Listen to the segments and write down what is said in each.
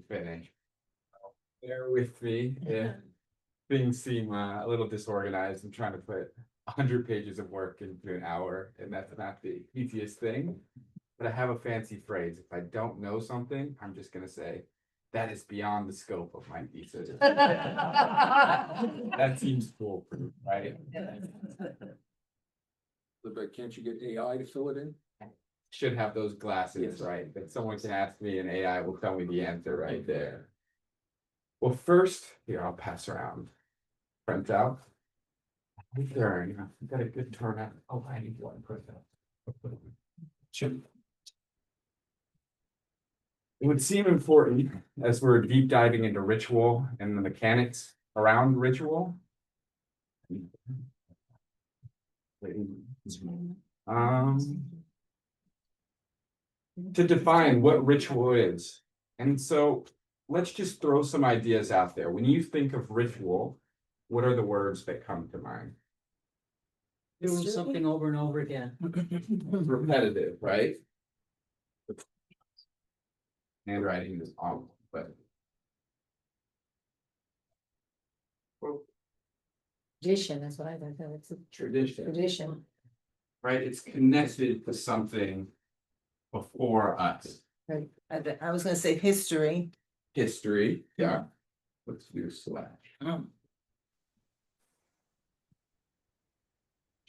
finish. Bear with me if things seem a little disorganized. I'm trying to put 100 pages of work into an hour, and that's not the easiest thing. But I have a fancy phrase. If I don't know something, I'm just going to say, that is beyond the scope of my thesis. That seems foolproof, right? But can't you get AI to fill it in? Should have those glasses, right? That someone can ask me and AI will tell me the answer right there. Well, first, here, I'll pass around. Print out. Right there, you know, got a good turnout. Oh, I need one print out. It would seem important as we're deep diving into ritual and the mechanics around ritual. To define what ritual is. And so let's just throw some ideas out there. When you think of ritual, what are the words that come to mind? Doing something over and over again. Repetitive, right? Handwriting is awful, but Tradition, that's what I thought, it's a tradition, tradition. right? It's connected to something before us. Right. I was gonna say history. History, yeah. Let's do slash.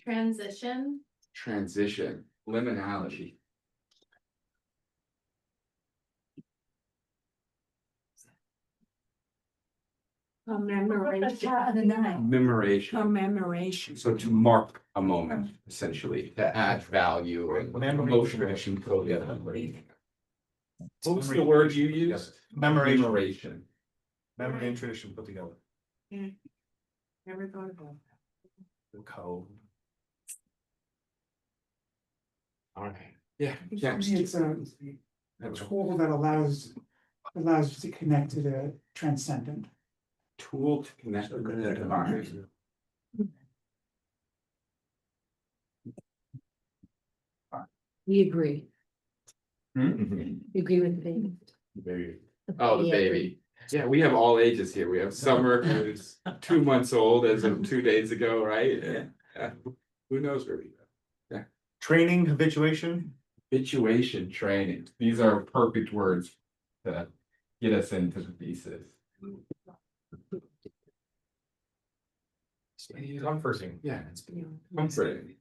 Transition. Transition, liminality. Commemoration. Commemoration. So to mark a moment, essentially, to add value and emotion. What's the word you use? Commemoration. Memory and tradition put together. Never thought about The code. All right, yeah. It's a tool that allows you to connect to the transcendent. Tool to connect to the divine. We agree. Hmm? We agree with the baby. Baby. Oh, the Yeah. baby. Yeah, we have all ages here. We have Summer, who's 2 months old as of 2 days ago, right? Yeah. Who knows where we go? Training, habituation. Habituation training. These are perfect words to get us into the thesis. Comforting. Yeah, it's comforting.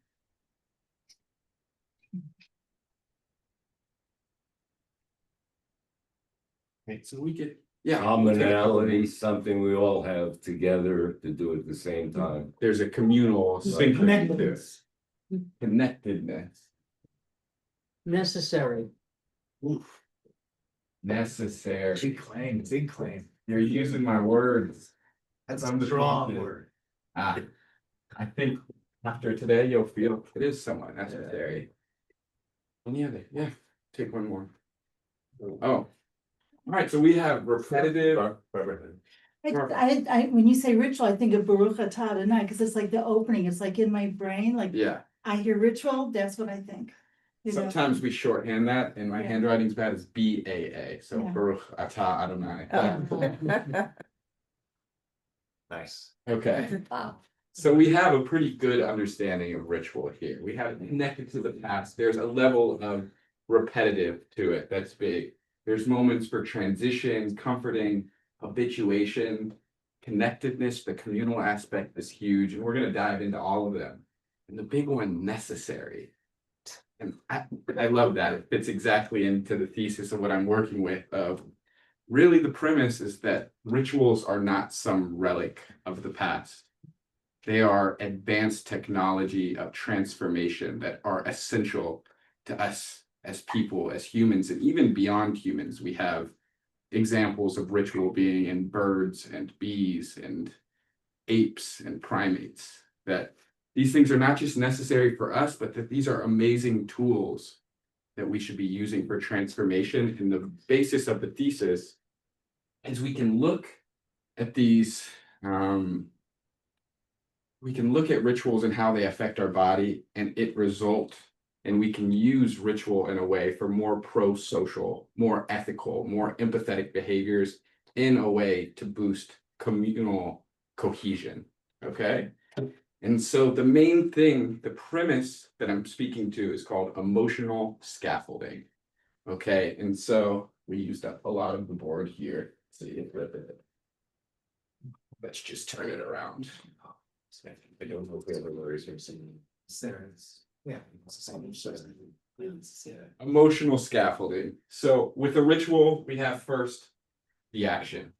Right, so we get, yeah. Commonality, something we all have together to do at the same time. There's a communal Connectedness. connectedness. Necessary. Oof. Necessary. Big claim, big claim. You're using my words. That's I'm a the strong prophet. word. I think after today, you'll feel it is somewhat necessary. Any other? Yeah, take one more. Oh, all right, so we have repetitive. When you say ritual, I think of Baruch Atah Adonai, because it's like the opening, it's like in my brain, like Yeah, I hear ritual, that's what I think. You know? sometimes we shorthand that, and my Yeah. handwriting's bad as BAA, so Yeah. Baruch Atah Adonai. Nice. Okay, so we have a pretty good understanding of ritual here. We have it connected to the past. There's a level of repetitive to it that's big. There's moments for transition, comforting, habituation, connectedness. The communal aspect is huge, and we're going to dive into all of them. And the big one, necessary. And I love that. It fits exactly into the thesis of what I'm working with. Of really, the premise is that rituals are not some relic of the past. They are advanced technology of transformation that are essential to us as people, as humans, and even beyond humans. We have examples of ritual being in birds and bees and apes and primates, that these things are not just necessary for us, but that these are amazing tools that we should be using for transformation. And the basis of the thesis is we can look at these, we can look at rituals and how they affect our body, and it result And we can use ritual in a way for more pro-social, more ethical, more empathetic behaviors in a way to boost communal cohesion, okay? And so the main thing, the premise that I'm speaking to is called emotional scaffolding. Okay, and so we used up a lot of the board here. See, let's just turn it around. I don't know if we have a lawyer's Yeah. Emotional scaffolding. So with a ritual, we have first the action.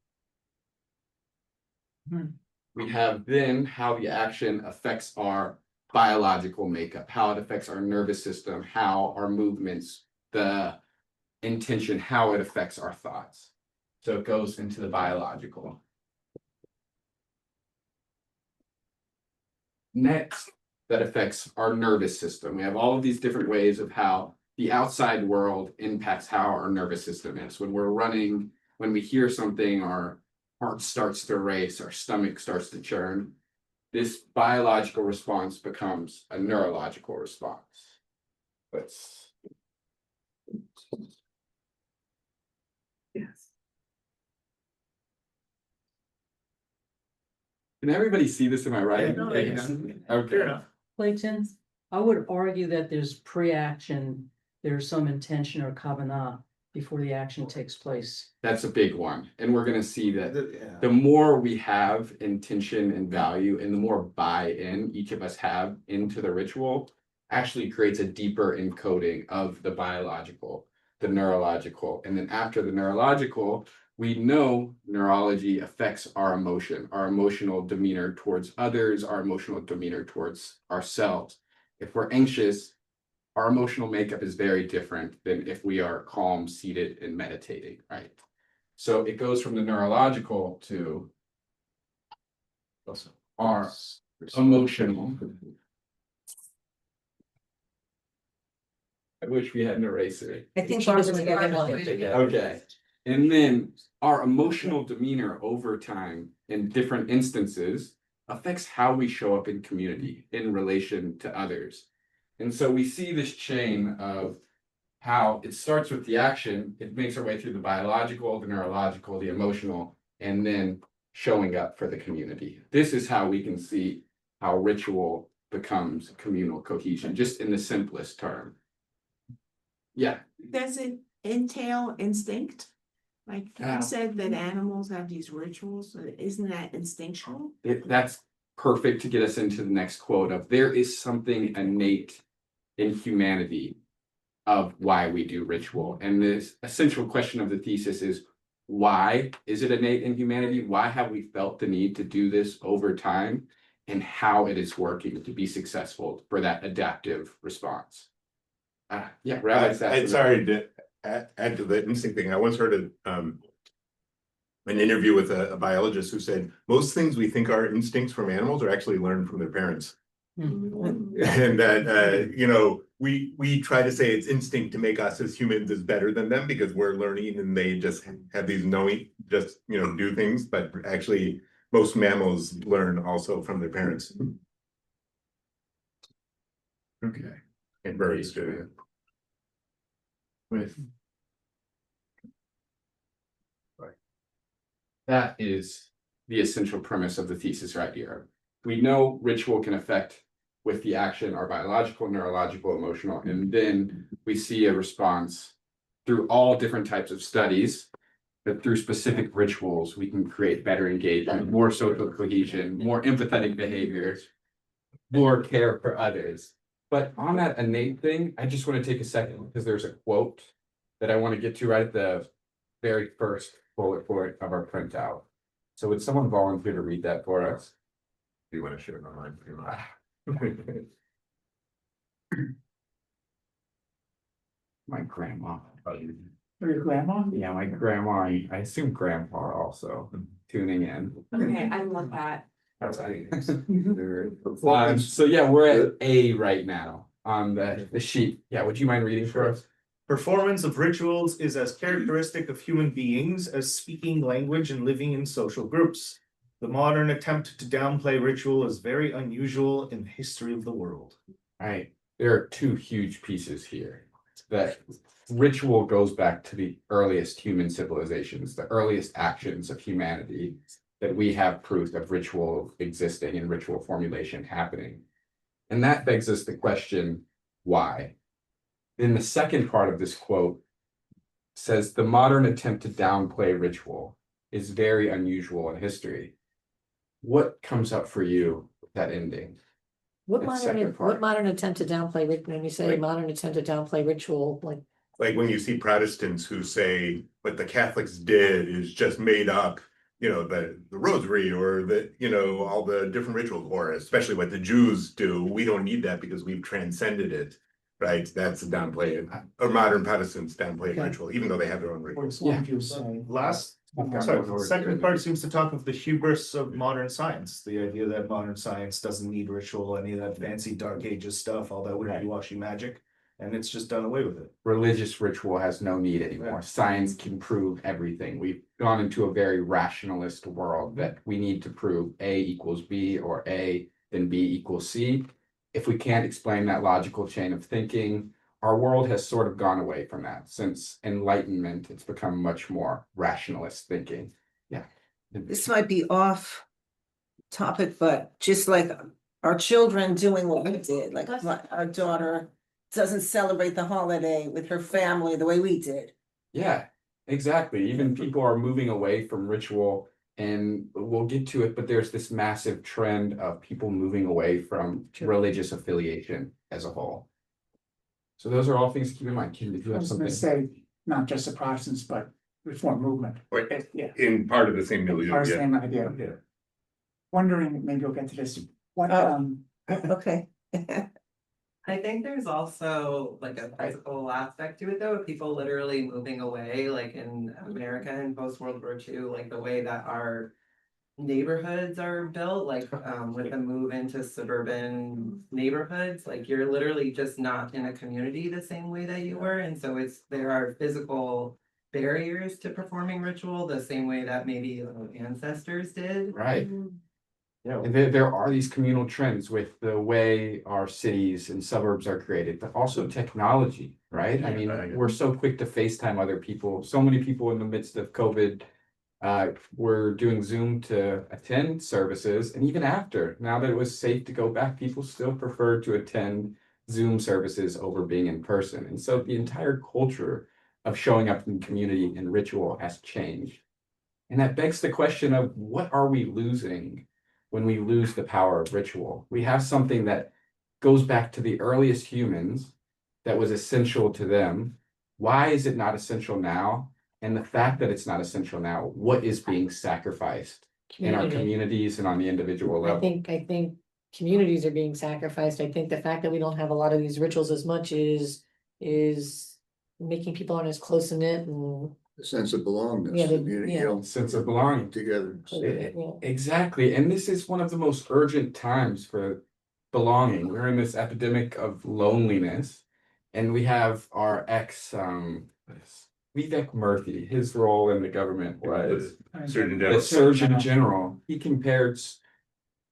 We have then how the action affects our biological makeup, how it affects our nervous system, how our movements, the intention, how it affects our thoughts. So it goes into the biological. Next, that affects our nervous system. We have all of these different ways of how the outside world impacts how our nervous system is. When we're running, when we hear something, our heart starts to race, our stomach starts to churn. This biological response becomes a neurological response. Let's. Yes. Can everybody see this? Am I right? Yeah, no, yeah. Okay. Fair enough. Clayton, I would argue that there's pre-action, there's some intention or kavanah before the action takes place. That's a big one. And we're gonna see that the more we have intention and value and the more buy-in each of us have into the ritual actually creates a deeper encoding of the biological, the neurological, and then after the neurological, we know neurology affects our emotion, our emotional demeanor towards others, our emotional demeanor towards ourselves. If we're anxious, our emotional makeup is very different than if we are calm, seated, and meditating, right? So it goes from the neurological to our emotional. I wish we had an eraser. I think she doesn't get it. Okay, and then our emotional demeanor over time in different instances affects how we show up in community in relation to others. And so we see this chain of how it starts with the action, it makes our way through the biological, the neurological, the emotional, and then showing up for the community. This is how we can see how ritual becomes communal cohesion, just in the simplest term. Yeah. Does it entail instinct? Like Yeah. you said that animals have these rituals, so isn't that instinctual? That's perfect to get us into the next quote of there is something innate in humanity of why we do ritual. And this essential question of the thesis is, why is it innate in humanity? Why have we felt the need to do this over time? And how it is working to be successful for that adaptive response. Yeah, Rabbi Sasson. Sorry to add to the instinct thing. I once heard an interview with a biologist who said most things we think are instincts from animals are actually learned from their parents. And that we try to say it's instinct to make us as humans as better than them because we're learning and they just have these knowing, just do things, but actually most mammals learn also from their parents. Okay. And birds too. With that is the essential premise of the thesis right here. We know ritual can affect with the action our biological, neurological, emotional, and then we see a response through all different types of studies that through specific rituals we can create better engagement, more social cohesion, more empathetic behaviors, more care for others. But on that innate thing, I just want to take a second because there's a quote that I want to get to right at the very first bullet point of our printout. So would someone volunteer to read that for us? Do you want to share it online? My grandma. Your grandma? Yeah, my grandma, I assume grandpa also tuning in. Okay, I love that. So yeah, we're at A right now on the sheet. Yeah, would you mind reading for us? Performance of rituals is as characteristic of human beings as speaking language and living in social groups. The modern attempt to downplay ritual is very unusual in the history of the world. Right. there are two huge pieces here. That ritual goes back to the earliest human civilizations, the earliest actions of humanity, that we have proof of ritual existing and ritual formulation happening. And that begs us the question, why? In the second part of this quote says the modern attempt to downplay ritual is very unusual in history. What comes up for you with that ending? What It's second part. what modern attempt to downplay, when you say Right. modern attempt to downplay ritual, like, Like when you see Protestants who say what the Catholics did is just made up, the rosary or all the different rituals, or especially what the Jews do. We don't need that because we've transcended it, right? That's a downplay, or modern Protestants downplay Okay. ritual, even though they have their own Or rituals. some of you say. The second part seems to talk of the hubris of modern science, the idea that modern science doesn't need ritual, any of that fancy dark ages stuff, all that wishy-washy magic, and it's just done away with it. Religious ritual has no need anymore. Yeah. Science can prove everything. We've gone into a very rationalist world that we need to prove A equals B or A then B equals C. If we can't explain that logical chain of thinking, our world has sort of gone away from that. Since Enlightenment, it's become much more rationalist thinking. Yeah. This might be off topic, but just like our children doing what we did, like our daughter doesn't celebrate the holiday with her family the way we did. Yeah, exactly. Even people are moving away from ritual, and we'll get to it, but there's this massive trend of people moving away from religious affiliation as a whole. So those are all things to keep in mind. Kim, did you I have was gonna something? say, not just the Protestants, but Reform movement. Right. Yeah. In part of the same milieu, Our yeah. same idea. Yeah. Wondering, maybe we'll get to this, what, Oh. Okay. I think there's also like a physical aspect to it though, people literally moving away, like in America in post-World War II, like the way that our neighborhoods are built, like with the move into suburban neighborhoods, like you're literally just not in a community the same way that you were. And so there are physical barriers to performing ritual the same way that maybe ancestors did. Right. Yeah. And there are these communal trends with the way our cities and suburbs are created, but also technology, right? I mean, we're so quick to FaceTime other people. So many people in the midst of COVID were doing Zoom to attend services, and even after, now that it was safe to go back, people still prefer to attend Zoom services over being in person. And so the entire culture of showing up in community and ritual has changed. And that begs the question of what are we losing when we lose the power of ritual? We have something that goes back to the earliest humans that was essential to them. Why is it not essential now? And the fact that it's not essential now, what is being sacrificed in our communities and on the individual level? I think communities are being sacrificed. I think the fact that we don't have a lot of these rituals as much is making people aren't as close knit and. A sense of belongingness, Yeah, you know, Sense of belonging. together. Yeah. Exactly. And this is one of the most urgent times for belonging. We're in this epidemic of loneliness. And we have our Vivek Murthy, his role in the government was Surgeon the General. Surgeon General. He compared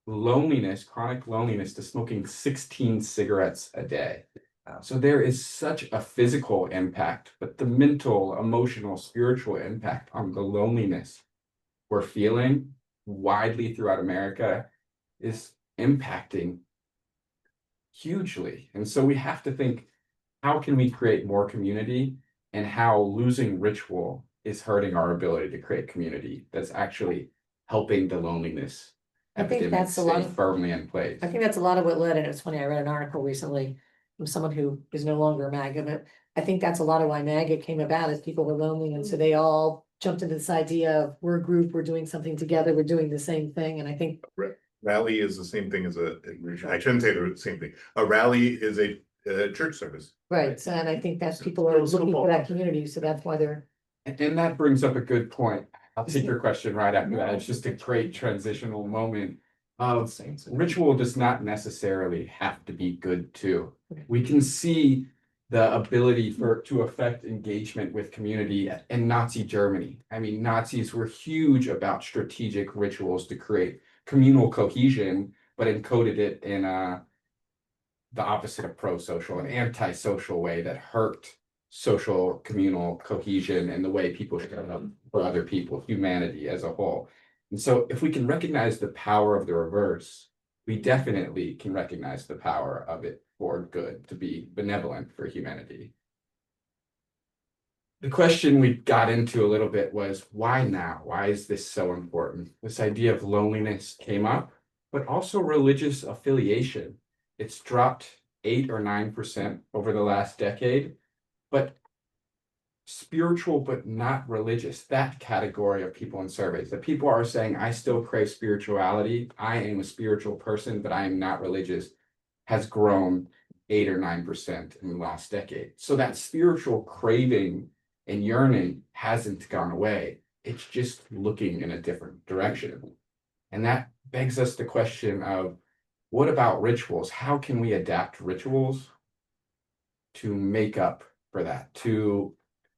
loneliness, chronic loneliness, to smoking 16 cigarettes a day. So there is such a physical impact, but the mental, emotional, spiritual impact on the loneliness we're feeling widely throughout America is impacting hugely. And so we have to think, how can we create more community, and how losing ritual is hurting our ability to create community that's actually helping the loneliness I think epidemic that's a lot stay of- firmly in place. I think that's a lot of what led, and it's funny, I read an article recently from someone who is no longer a MAGA, but I think that's a lot of why MAGA came about, is people were lonely, and so they all jumped into this idea of we're a group, we're doing something together, we're doing the same thing, and I think. Rally is the same thing as I shouldn't say the same thing. A rally is a church service. Right, so, and I think that's people are looking for that community, so that's why they're. And that brings up a good point. I'll take your question right after that. It's just a great transitional moment of ritual does not necessarily have to be good too. We can see the ability to affect engagement with community in Nazi Germany. I mean, Nazis were huge about strategic rituals to create communal cohesion, but encoded it in the opposite of pro-social, an anti-social way that hurt social communal cohesion and the way people show up for other people, humanity as a whole. And so if we can recognize the power of the reverse, we definitely can recognize the power of it for good, to be benevolent for humanity. The question we got into a little bit was, why now? Why is this so important? This idea of loneliness came up, but also religious affiliation. It's dropped 8 or 9% over the last decade, but spiritual but not religious, that category of people in surveys, that people are saying, I still crave spirituality, I am a spiritual person, but I am not religious, has grown 8 or 9% in the last decade. So that spiritual craving and yearning hasn't gone away. It's just looking in a different direction. And that begs us the question of, what about rituals? How can we adapt rituals to make up for that, to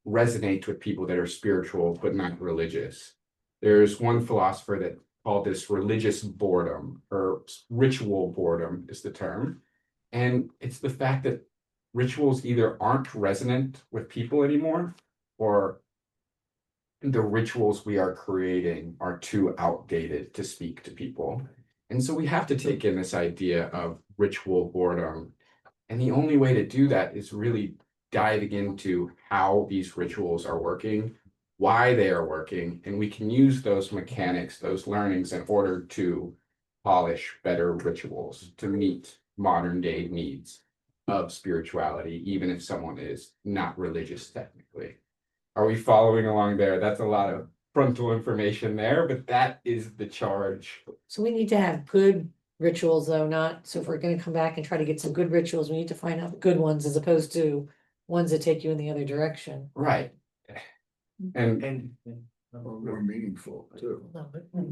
resonate with people that are spiritual but not religious? There's one philosopher that called this religious boredom, or ritual boredom is the term. And it's the fact that rituals either aren't resonant with people anymore, or the rituals we are creating are too outdated to speak to people. And so we have to take in this idea of ritual boredom. And the only way to do that is really diving into how these rituals are working, why they are working, and we can use those mechanics, those learnings, in order to polish better rituals to meet modern day needs of spirituality, even if someone is not religious technically. Are we following along there? That's a lot of frontal information there, but that is the charge. So we need to have good rituals though, not, so if we're gonna come back and try to get some good rituals, we need to find out the good ones as opposed to ones that take you in the other direction. Right. And More meaningful too.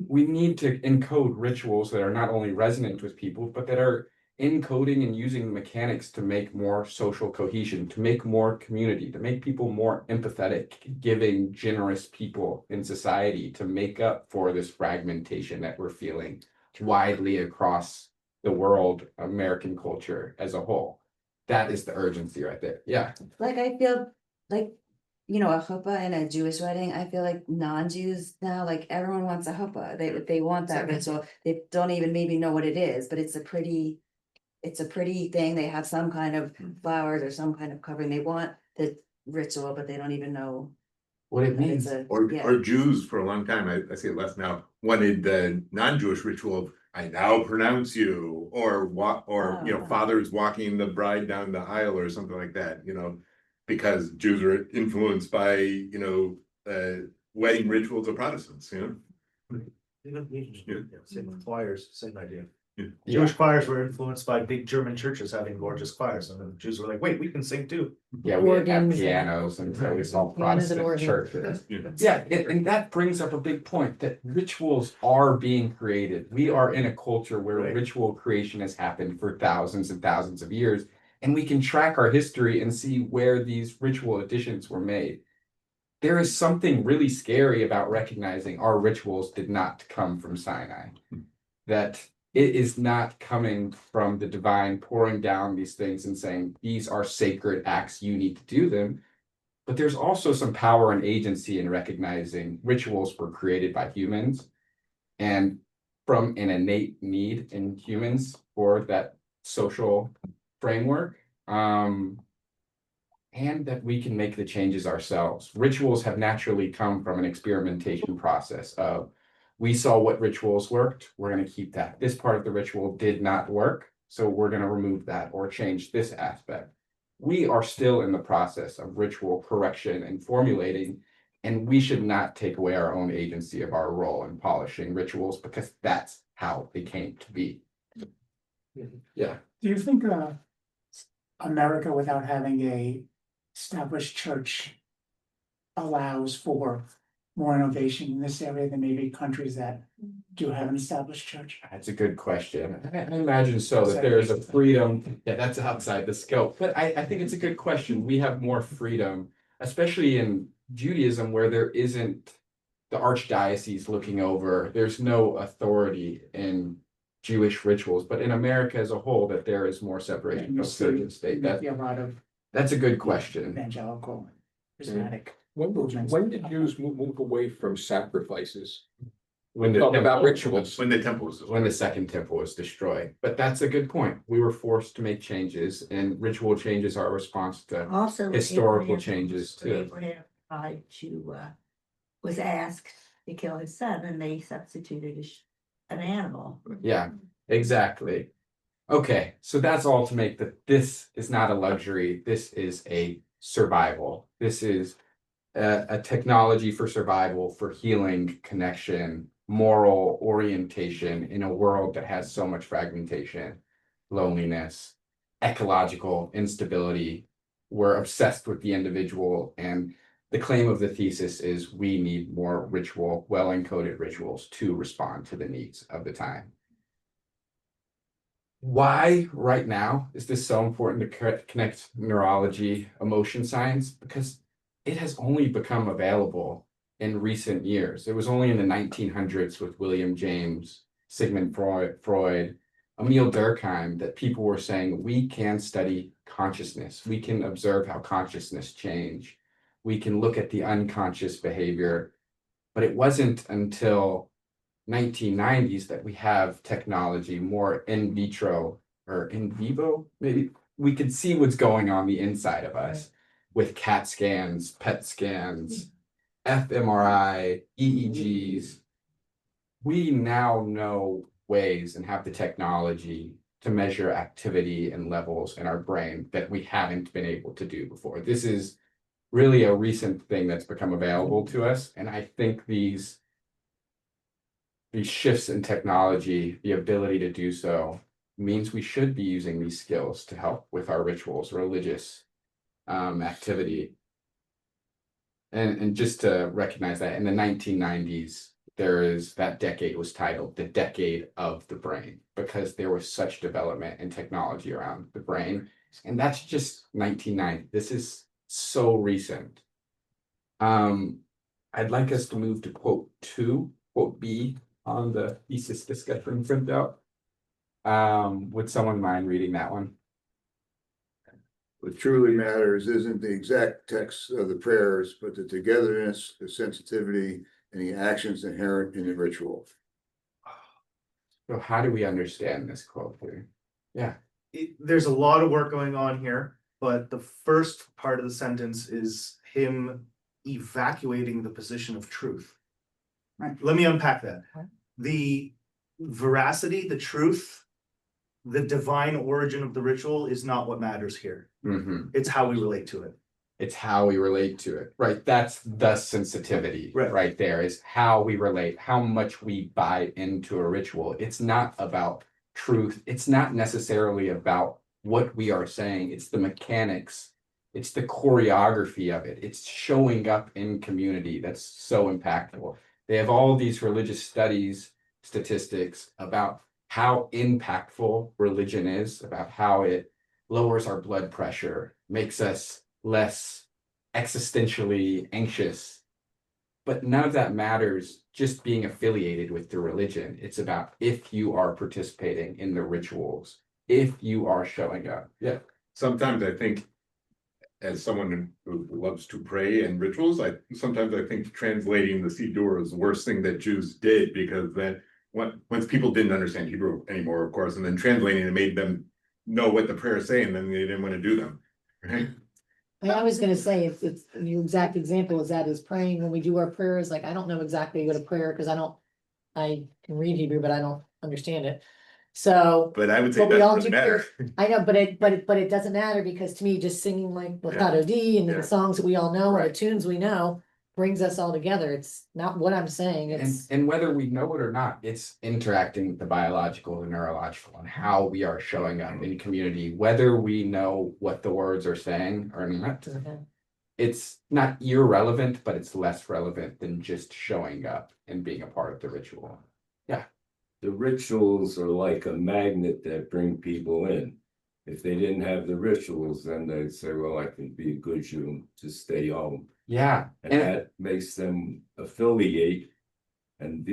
we need to encode rituals that are not only resonant with people, but that are encoding and using mechanics to make more social cohesion, to make more community, to make people more empathetic, giving, generous people in society, to make up for this fragmentation that we're feeling widely across the world, American culture as a whole. That is the urgency right there. Yeah. Like, I feel like, you know, a chuppah in a Jewish wedding, I feel like non-Jews now, like everyone wants a chuppah. They want that ritual. They don't even maybe know what it is, but it's a pretty thing. They have some kind of flowers or some kind of covering. They want the ritual, but they don't even know What it that means. Or Jews for a long time, I see it less now, wanted the non-Jewish ritual of, I now pronounce you, or fathers walking the bride down the aisle or something like that, because Jews are influenced by, wedding rituals of Protestants, Same with choirs, same idea. Yeah. Jewish choirs were influenced by big German churches having gorgeous choirs, and the Jews were like, wait, we can sing too. Yeah, we have Organs and- pianos and so it's all Pianos and Protestant organs. churches. Yeah. Yeah, and that brings up a big point that rituals are being created. We are in a culture where Right. ritual creation has happened for thousands and thousands of years, and we can track our history and see where these ritual additions were made. There is something really scary about recognizing our rituals did not come from Sinai, that it is not coming from the divine pouring down these things and saying, these are sacred acts, you need to do them. But there's also some power and agency in recognizing rituals were created by humans and from an innate need in humans for that social framework. And that we can make the changes ourselves. Rituals have naturally come from an experimentation process of, we saw what rituals worked, we're going to keep that. This part of the ritual did not work, so we're going to remove that or change this aspect. We are still in the process of ritual correction and formulating, and we should not take away our own agency of our role in polishing rituals, because that's how they came to be. Yeah. Do you think America, without having a established church, allows for more innovation in this area than maybe countries that do have an established church? That's a good question. I imagine so, that there is a freedom, yeah, that's outside the scope, but I think it's a good question. We have more freedom, especially in Judaism, where there isn't the archdiocese looking over, there's no authority in Jewish rituals, but in America as a whole, that there is more separation of church and state. Maybe a lot of That's a good question. evangelical, charismatic. When did Jews move away from sacrifices? When the Talk temple- about rituals. When the temple was. When the second temple was destroyed. But that's a good point. We were forced to make changes, and ritual changes are a response to Also. historical Abraham- changes too. Abraham tried to, was asked to kill his son and they substituted an animal. Yeah, exactly. Okay, so that's all to make that this is not a luxury. This is a survival. This is a technology for survival, for healing, connection, moral orientation in a world that has so much fragmentation, loneliness, ecological instability. We're obsessed with the individual, and the claim of the thesis is we need more ritual, well-encoded rituals to respond to the needs of the time. Why right now is this so important to connect neurology, emotion science? Because it has only become available in recent years. It was only in the 1900s with William James, Sigmund Freud, Emil Durkheim, that people were saying we can study consciousness. We can observe how consciousness change. We can look at the unconscious behavior. But it wasn't until 1990s that we have technology more in vitro or in vivo, maybe we can see what's going on the inside of us with CAT scans, PET scans, fMRI, EEGs. We now know ways and have the technology to measure activity and levels in our brain that we haven't been able to do before. This is really a recent thing that's become available to us, and I think these shifts in technology, the ability to do so, means we should be using these skills to help with our rituals, religious activity. And just to recognize that in the 1990s, that decade was titled the decade of the brain, because there was such development and technology around the brain. And that's just 1990. This is so recent. I'd like us to move to quote 2, quote B on the thesis discussion printout. Would someone mind reading that one? What truly matters isn't the exact text of the prayers, but the togetherness, the sensitivity, and the actions inherent in the ritual. So how do we understand this quote here? Yeah. There's a lot of work going on here, but the first part of the sentence is him evacuating the position of truth. Right. Let me unpack that. The veracity, the truth, the divine origin of the ritual is not what matters here. Mhm. It's how we relate to it. It's how we relate to it, right? That's the sensitivity right there, is how we relate, how much we buy into a ritual. It's not about truth. It's not necessarily about what we are saying. It's the mechanics. It's the choreography of it. It's showing up in community. That's so impactful. They have all these religious studies, statistics about how impactful religion is, about how it lowers our blood pressure, makes us less existentially anxious. But none of that matters just being affiliated with the religion. It's about if you are participating in the rituals, if you are showing up. Yeah. Sometimes I think, as someone who loves to pray and rituals, sometimes I think translating the Siddur is the worst thing that Jews did, because then once people didn't understand Hebrew anymore, of course, and then translating it made them know what the prayers say, and then they didn't want to do them. Right? I was gonna say, it's the exact example is that is praying when we do our prayers, like, I don't know exactly what a prayer, because I can read Hebrew, but I don't understand it. So. But I would say But we that all doesn't do matter. I know, but it doesn't matter, because to me, just singing like Legato D and Yeah. the songs that we all know, or Right. the tunes we know, brings us all together. It's not what I'm saying, it's. And whether we know it or not, it's interacting with the biological and neurological and how we are showing up in community, whether we know what the words are saying or not. Okay. It's not irrelevant, but it's less relevant than just showing up and being a part of the ritual. Yeah. The rituals are like a magnet that bring people in. If they didn't have the rituals, then they'd say, well, I can be a good Jew to stay home. Yeah. And that makes them affiliate And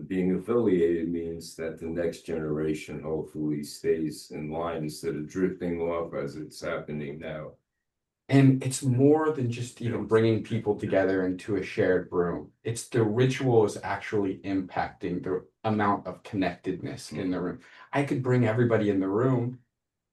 being affiliated means that the next generation hopefully stays in line instead of drifting off as it's happening now. And it's more than just even bringing people together into a shared room. It's the ritual is actually impacting the amount of connectedness in the room. I could bring everybody in the room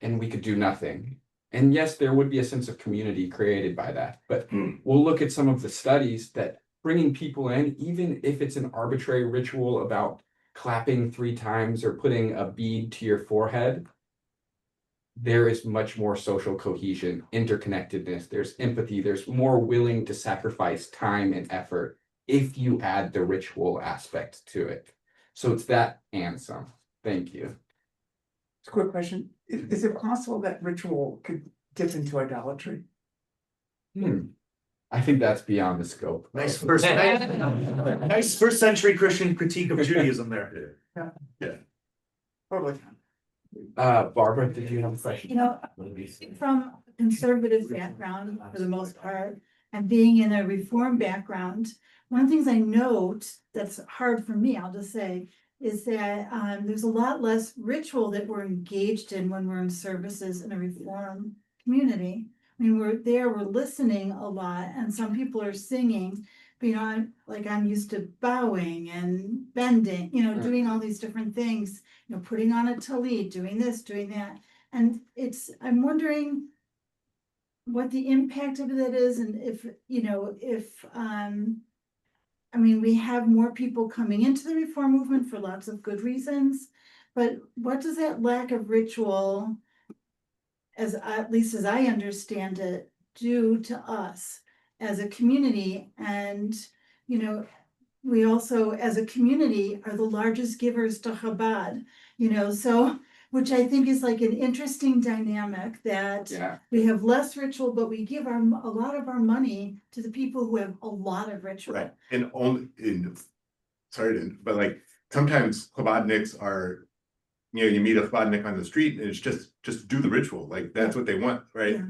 and we could do nothing. And yes, there would be a sense of community created by that, but we'll look at some of the studies that bringing people in, even if it's an arbitrary ritual about clapping 3 times or putting a bead to your forehead, there is much more social cohesion, interconnectedness, there's empathy, there's more willing to sacrifice time and effort if you add the ritual aspect to it. So it's that and some. Thank you. It's a quick question. Is it possible that ritual could dip into idolatry? I think that's beyond the scope. Nice first century Christian critique of Judaism there. Yeah. Totally. Barbara, did you have a question? You know, from a conservative background for the most part, and being in a reform background, one of the things I note that's hard for me, I'll just say, is that there's a lot less ritual that we're engaged in when we're in services in a reform community. I mean, we're listening a lot, and some people are singing, but I'm used to bowing and bending, doing all these different things, putting on a tallit, doing this, doing that. And I'm wondering what the impact of that is, and if we have more people coming into the reform movement for lots of good reasons, but what does that lack of ritual, at least as I understand it, do to us as a community? And, we also, as a community, are the largest givers to Chabad, so, which I think is like an interesting dynamic that we have less ritual, but we give a lot of our money to the people who have a lot of ritual. Right, and but like sometimes Chabadniks are, you meet a Chabadnik on the street and it's just do the ritual, like that's what they want, right?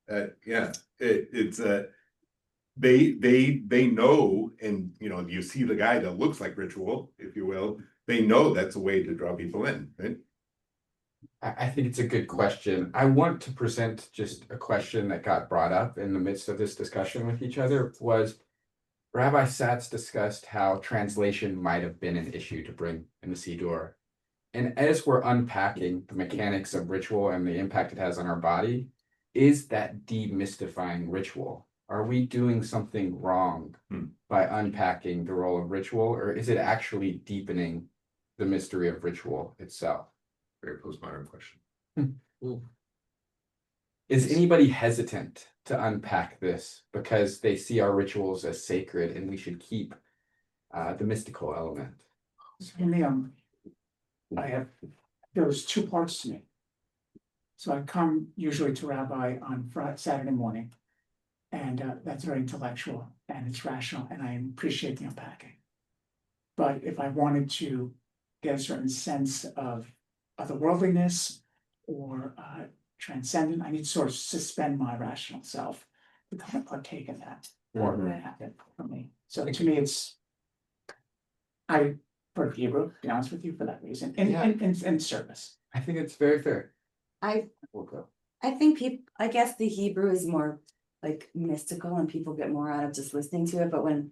It's they know, and you see the guy that looks like ritual, if you will, they know that's a way to draw people in, right? I think it's a good question. I want to present just a question that got brought up in the midst of this discussion with each other. Was Rabbi Satz discussed how translation might have been an issue to bring in the Siddur. And as we're unpacking the mechanics of ritual and the impact it has on our body, is that demystifying ritual? Are we doing something wrong by unpacking the role of ritual, or is it actually deepening the mystery of ritual itself? Very postmodern question. Is anybody hesitant to unpack this because they see our rituals as sacred and we should keep the mystical element? In there's 2 parts to me. So I come usually to Rabbi on Saturday morning, and that's very intellectual and it's rational, and I appreciate the unpacking. But if I wanted to get a certain sense of otherworldliness or transcendent, I need to sort of suspend my rational self to kind of partake in that or that happen for me. So to me, I prefer Hebrew, to be honest with you, for that reason, and service. I think it's very fair. I think I guess the Hebrew is more like mystical and people get more out of just listening to it. But when,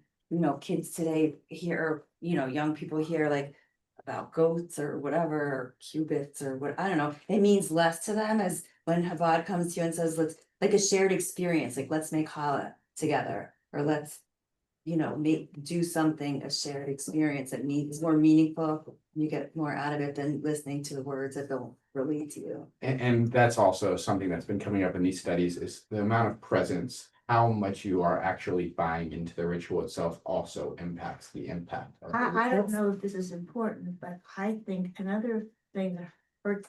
kids today hear, young people hear like about goats or whatever, or cubits or what, I don't know, it means less to them as when Chabad comes to you and says, let's, like a shared experience, like let's make challah together, or let's, do something, a shared experience that is more meaningful. You get more out of it than listening to the words that don't relate to you. And that's also something that's been coming up in these studies, is the amount of presence, how much you are actually buying into the ritual itself also impacts the impact. I don't know if this is important, but I think another thing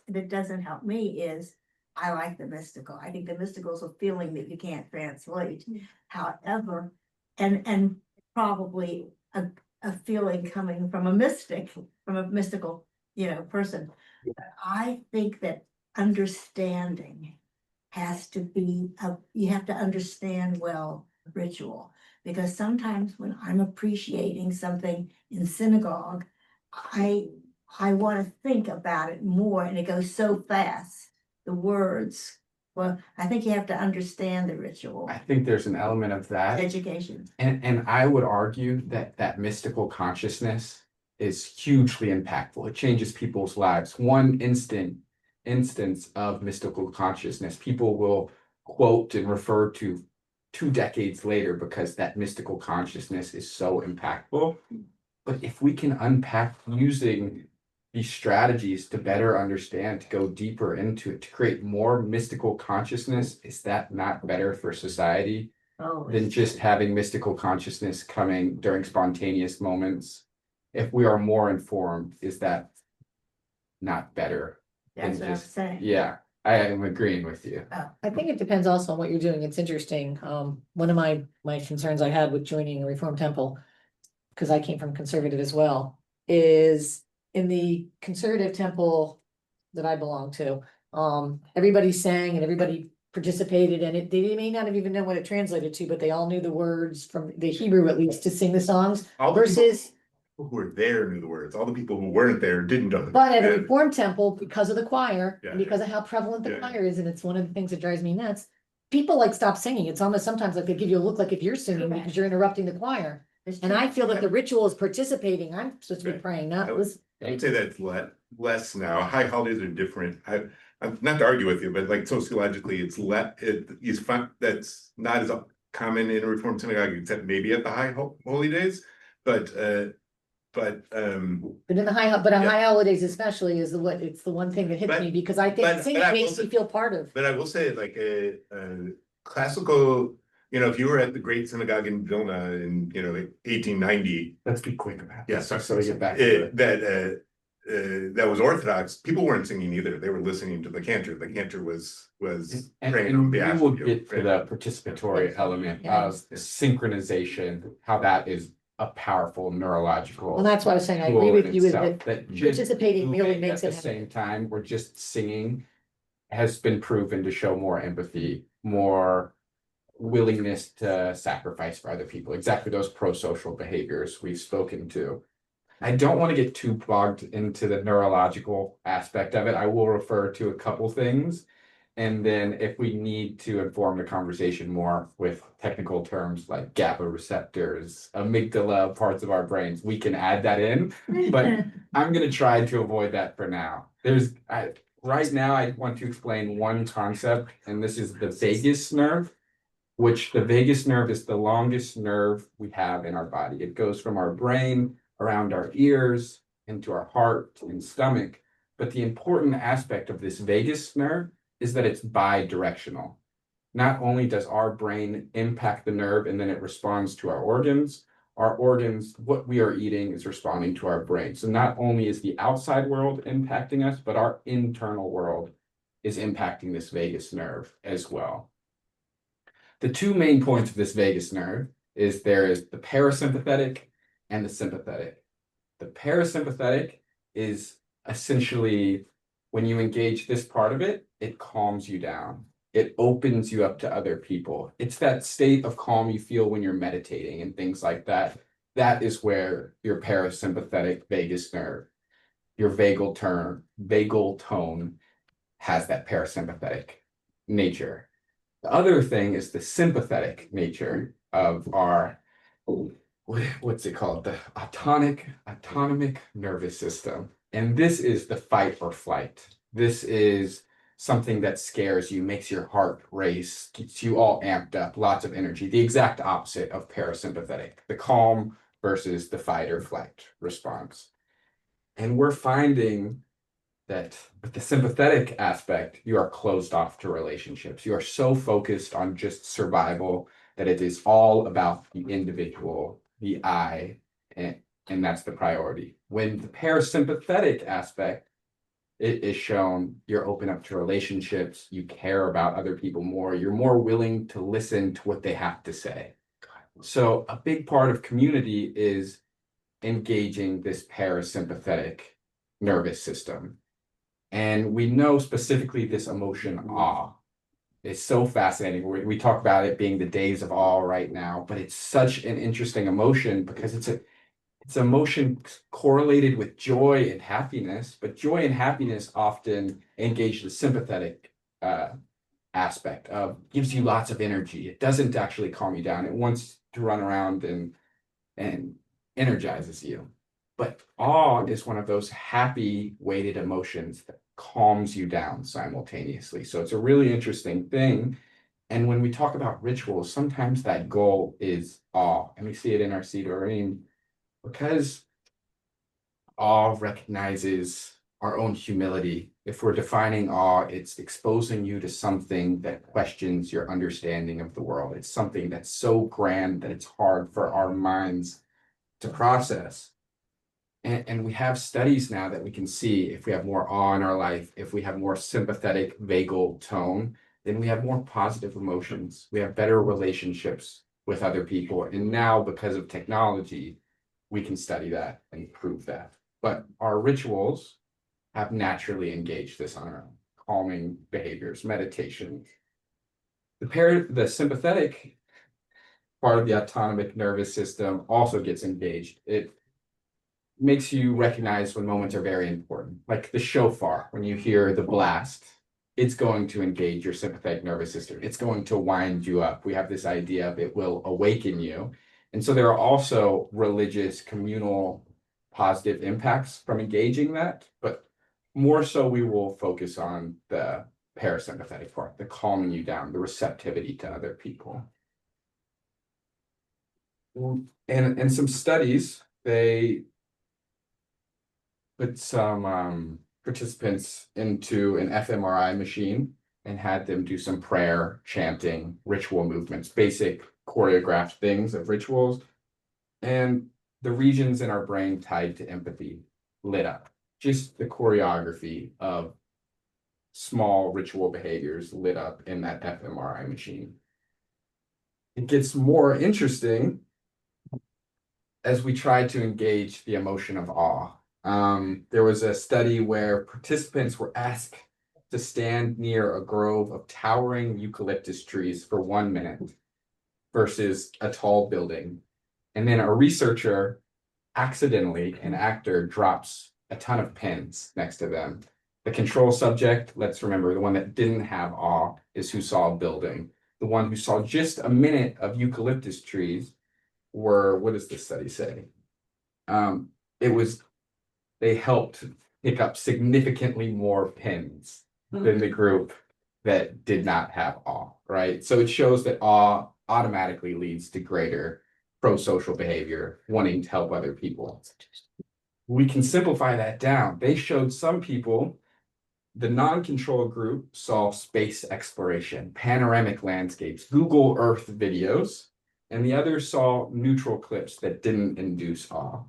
that doesn't help me is I like the mystical. I think the mystical is a feeling that you can't translate. However, and probably a feeling coming from a mystic, from a mystical, person. I think that understanding has to be, you have to understand well ritual, Because sometimes when I'm appreciating something in synagogue, I want to think about it more and it goes so fast, the words. Well, I think you have to understand the ritual, I think there's an element of that. education. And I would argue that that mystical consciousness is hugely impactful. It changes people's lives. One instance of mystical consciousness, people will quote and refer to 2 decades later because that mystical consciousness is so impactful. But if we can unpack using these strategies to better understand, to go deeper into it, to create more mystical consciousness, is that not better for society Oh, than just having mystical consciousness coming during spontaneous moments? If we are more informed, is that not better? that's than what I'm just- saying. Yeah, I am agreeing with you. I think it depends also on what you're doing. It's interesting. One of my concerns I had with joining a Reformed temple, because I came from conservative as well, is in the conservative temple that I belong to, everybody sang and everybody participated in it. They may not have even known what it translated to, but they all knew the words from the Hebrew at least to sing the songs All the people versus. who were there knew the words. All the people who weren't there didn't know. But at a Reformed temple, because of the choir Yeah, and because of how prevalent the yeah. choir is, and it's one of the things that drives me nuts, people like stop singing. It's almost sometimes like they give you a look like if you're singing because you're interrupting the choir. And I feel that the ritual is participating. I'm supposed to be Right. praying, not listen. I would say that's less now. High holidays are different. I'm not to argue with you, but like sociologically, it's is fun. That's not as common in a Reformed synagogue, except maybe at the holy days. But in the high holidays especially is it's the one thing that hits me because I think singing makes me feel part of. But I will say, like a classical, if you were at the Great Synagogue in Vilna in 1890. Let's be quick about Yeah, this, sorry. so we get back to it. That was Orthodox. People weren't singing either. They were listening to the cantor. The cantor was praying on And we behalf will of you. get to the participatory element of synchronization, how that is a powerful neurological. Well, that's why I was saying, I tool agree with in you with itself, that that just participating really moving makes at it the happen. same time, or just singing has been proven to show more empathy, more willingness to sacrifice for other people, exactly those pro-social behaviors we've spoken to. I don't want to get too bogged into the neurological aspect of it. I will refer to a couple things. And then if we need to inform the conversation more with technical terms like GABA receptors, amygdala, parts of our brains, we can add that in. But I'm going to try to avoid that for now. Right now, I want to explain one concept, and this is the vagus nerve, which the vagus nerve is the longest nerve we have in our body. It goes from our brain around our ears into our heart and stomach. But the important aspect of this vagus nerve is that it's bi-directional. Not only does our brain impact the nerve and then it responds to our organs, what we are eating is responding to our brain. So not only is the outside world impacting us, but our internal world is impacting this vagus nerve as well. The two main points of this vagus nerve is there is the parasympathetic and the sympathetic. The parasympathetic is essentially when you engage this part of it, it calms you down. It opens you up to other people. It's that state of calm you feel when you're meditating and things like that. That is where your parasympathetic vagus nerve, your vagal tone has that parasympathetic nature. The other thing is the sympathetic nature of our, what's it called? The autonomic nervous system. And this is the fight or flight. This is something that scares you, makes your heart race, gets you all amped up, lots of energy. The exact opposite of parasympathetic, the calm versus the fight or flight response. And we're finding that with the sympathetic aspect, you are closed off to relationships. You are so focused on just survival that it is all about the individual, the I, and that's the priority. When the parasympathetic aspect, it is shown you're open up to relationships, you care about other people more, you're more willing to listen to what they have to say. So a big part of community is engaging this parasympathetic nervous system. And we know specifically this emotion, awe. is so fascinating. We talk about it being the days of awe right now, but it's such an interesting emotion because it's emotion correlated with joy and happiness, but joy and happiness often engage the sympathetic aspect of gives you lots of energy. It doesn't actually calm you down. It wants to run around and energizes you. But awe is one of those happy weighted emotions that calms you down simultaneously. So it's a really interesting thing. And when we talk about rituals, sometimes that goal is awe. And we see it in our Sidurim because awe recognizes our own humility. If we're defining awe, it's exposing you to something that questions your understanding of the world. It's something that's so grand that it's hard for our minds to process. And we have studies now that we can see if we have more awe in our life, if we have more sympathetic, vagal tone, then we have more positive emotions. We have better relationships with other people. And now, because of technology, we can study that and prove that. But our rituals have naturally engaged this on our own, calming behaviors, meditation. The sympathetic part of the autonomic nervous system also gets engaged. It makes you recognize when moments are very important, like the shofar. When you hear the blast, it's going to engage your sympathetic nervous system. It's going to wind you up. We have this idea of it will awaken you. And so there are also religious, communal, positive impacts from engaging that, but more so we will focus on the parasympathetic part, the calming you down, the receptivity to other people. And some studies, they put some participants into an fMRI machine and had them do some prayer, chanting, ritual movements, basic choreographed things of rituals. And the regions in our brain tied to empathy lit up. Just the choreography of small ritual behaviors lit up in that fMRI machine. It gets more interesting as we try to engage the emotion of awe. There was a study where participants were asked to stand near a grove of towering eucalyptus trees for 1 minute versus a tall building. And then a researcher accidentally, an actor, drops a ton of pins next to them. The control subject, let's remember, the one that didn't have awe is who saw a building. The one who saw just a minute of eucalyptus trees were, what does the study say? They helped pick up significantly more pins than the group that did not have awe, right? So it shows that awe automatically leads to greater pro-social behavior, wanting to help other people. We can simplify that down. They showed some people, the non-control group saw space exploration, panoramic landscapes, Google Earth videos, and the others saw neutral clips that didn't induce awe.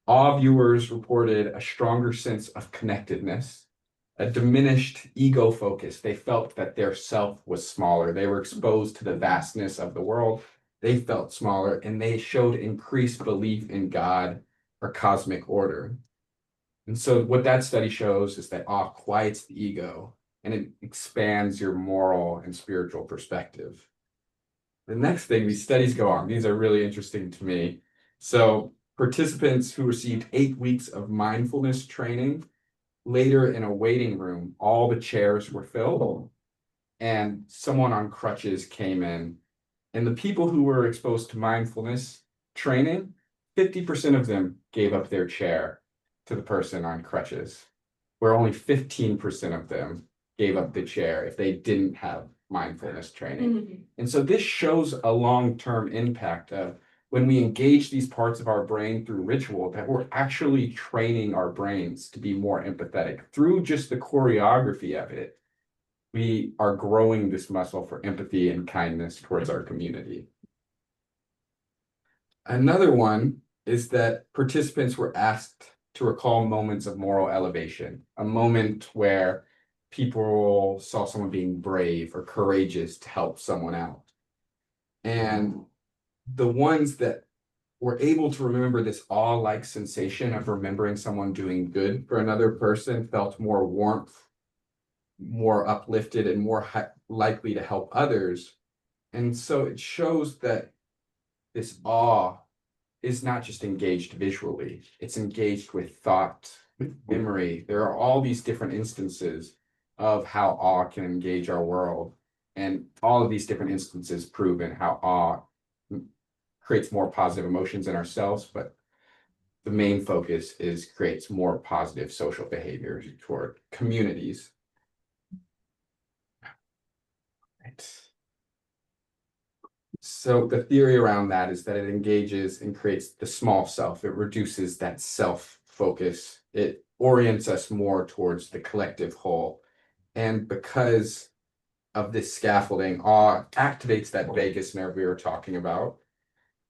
Awe viewers reported a stronger sense of connectedness, a diminished ego focus. They felt that their self was smaller. They were exposed to the vastness of the world. They felt smaller, and they showed increased belief in God or cosmic order. And so what that study shows is that awe quiets the ego and it expands your moral and spiritual perspective. The next thing, these studies go on. These are really interesting to me. So participants who received 8 weeks of mindfulness training, later in a waiting room, all the chairs were filled and someone on crutches came in. And the people who were exposed to mindfulness training, 50% of them gave up their chair to the person on crutches, where only 15% of them gave up the chair if they didn't have mindfulness training. And so this shows a long-term impact of when we engage these parts of our brain through ritual, that we're actually training our brains to be more empathetic through just the choreography of it. We are growing this muscle for empathy and kindness towards our community. Another one is that participants were asked to recall moments of moral elevation, a moment where people saw someone being brave or courageous to help someone out. And the ones that were able to remember this awe-like sensation of remembering someone doing good for another person felt more warmth, more uplifted and more likely to help others. And so it shows that this awe is not just engaged visually, it's engaged with thought, with memory. There are all these different instances of how awe can engage our world. And all of these different instances proven how awe creates more positive emotions in ourselves, but the main focus is creates more positive social behaviors toward communities. Right. So the theory around that is that it engages and creates the small self. It reduces that self focus. It orients us more towards the collective whole. And because of this scaffolding, awe activates that vagus nerve we were talking about.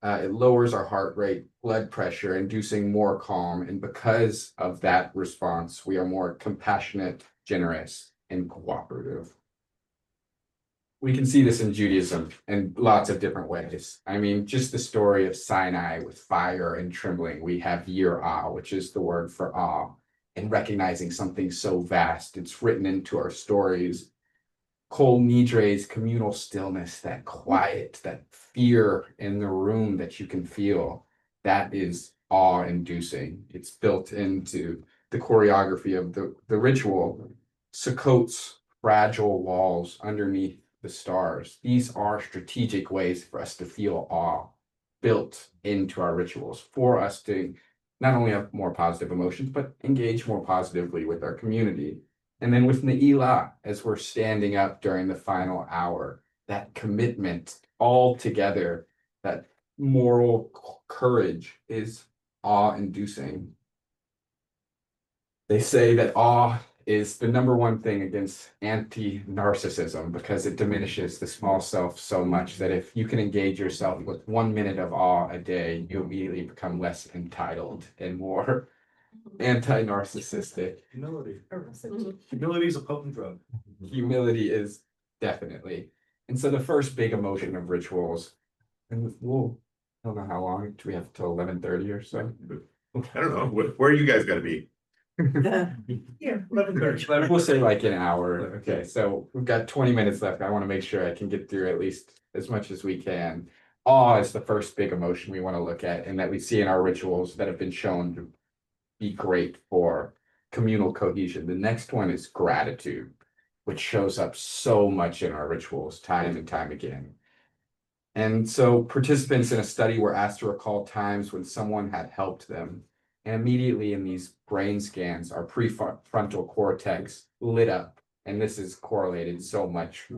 It lowers our heart rate, blood pressure, inducing more calm. And because of that response, we are more compassionate, generous, and cooperative. We can see this in Judaism in lots of different ways. I mean, just the story of Sinai with fire and trembling. We have yirah, which is the word for awe, and recognizing something so vast. It's written into our stories. Kol Nidre's communal stillness, that quiet, that fear in the room that you can feel, that is awe-inducing. It's built into the choreography of the ritual. Sukkot's fragile walls underneath the stars. These are strategic ways for us to feel awe built into our rituals, for us to not only have more positive emotions, but engage more positively with our community. And then with Ne'ilah, as we're standing up during the final hour, that commitment all together, that moral courage is awe-inducing. They say that awe is the number one thing against anti-narcissism because it diminishes the small self so much that if you can engage yourself with 1 minute of awe a day, you immediately become less entitled and more anti-narcissistic. Humility. Humility is a potent drug. Humility is definitely. And so the first big emotion of rituals, and we'll, I don't know how long, do we have till 11:30 or so? I don't know, where you guys gotta be? Yeah, 11:30. We'll say like an hour. Okay, so we've got 20 minutes left. I want to make sure I can get through at least as much as we can. Awe is the first big emotion we want to look at and that we see in our rituals that have been shown to be great for communal cohesion. The next one is gratitude, which shows up so much in our rituals time and time again. And so participants in a study were asked to recall times when someone had helped them. And immediately in these brain scans, our prefrontal cortex lit up. And this is correlated so much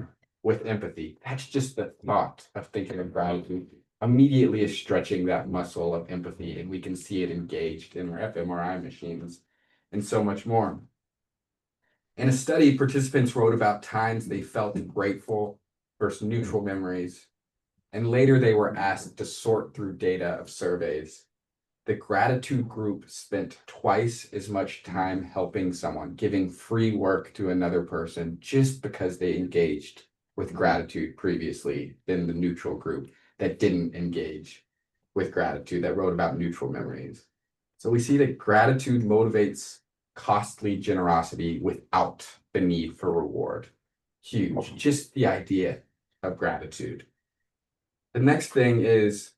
with empathy. That's just the thought of thinking of gratitude immediately is stretching that muscle of empathy. And we can see it engaged in our fMRI machines and so much more. In a study, participants wrote about times they felt grateful versus neutral memories. And later they were asked to sort through data of surveys. The gratitude group spent twice as much time helping someone, giving free work to another person just because they engaged with gratitude previously than the neutral group that didn't engage with gratitude, that wrote about neutral memories. So we see that gratitude motivates costly generosity without the need for reward. Huge, just the idea of gratitude. The next thing is,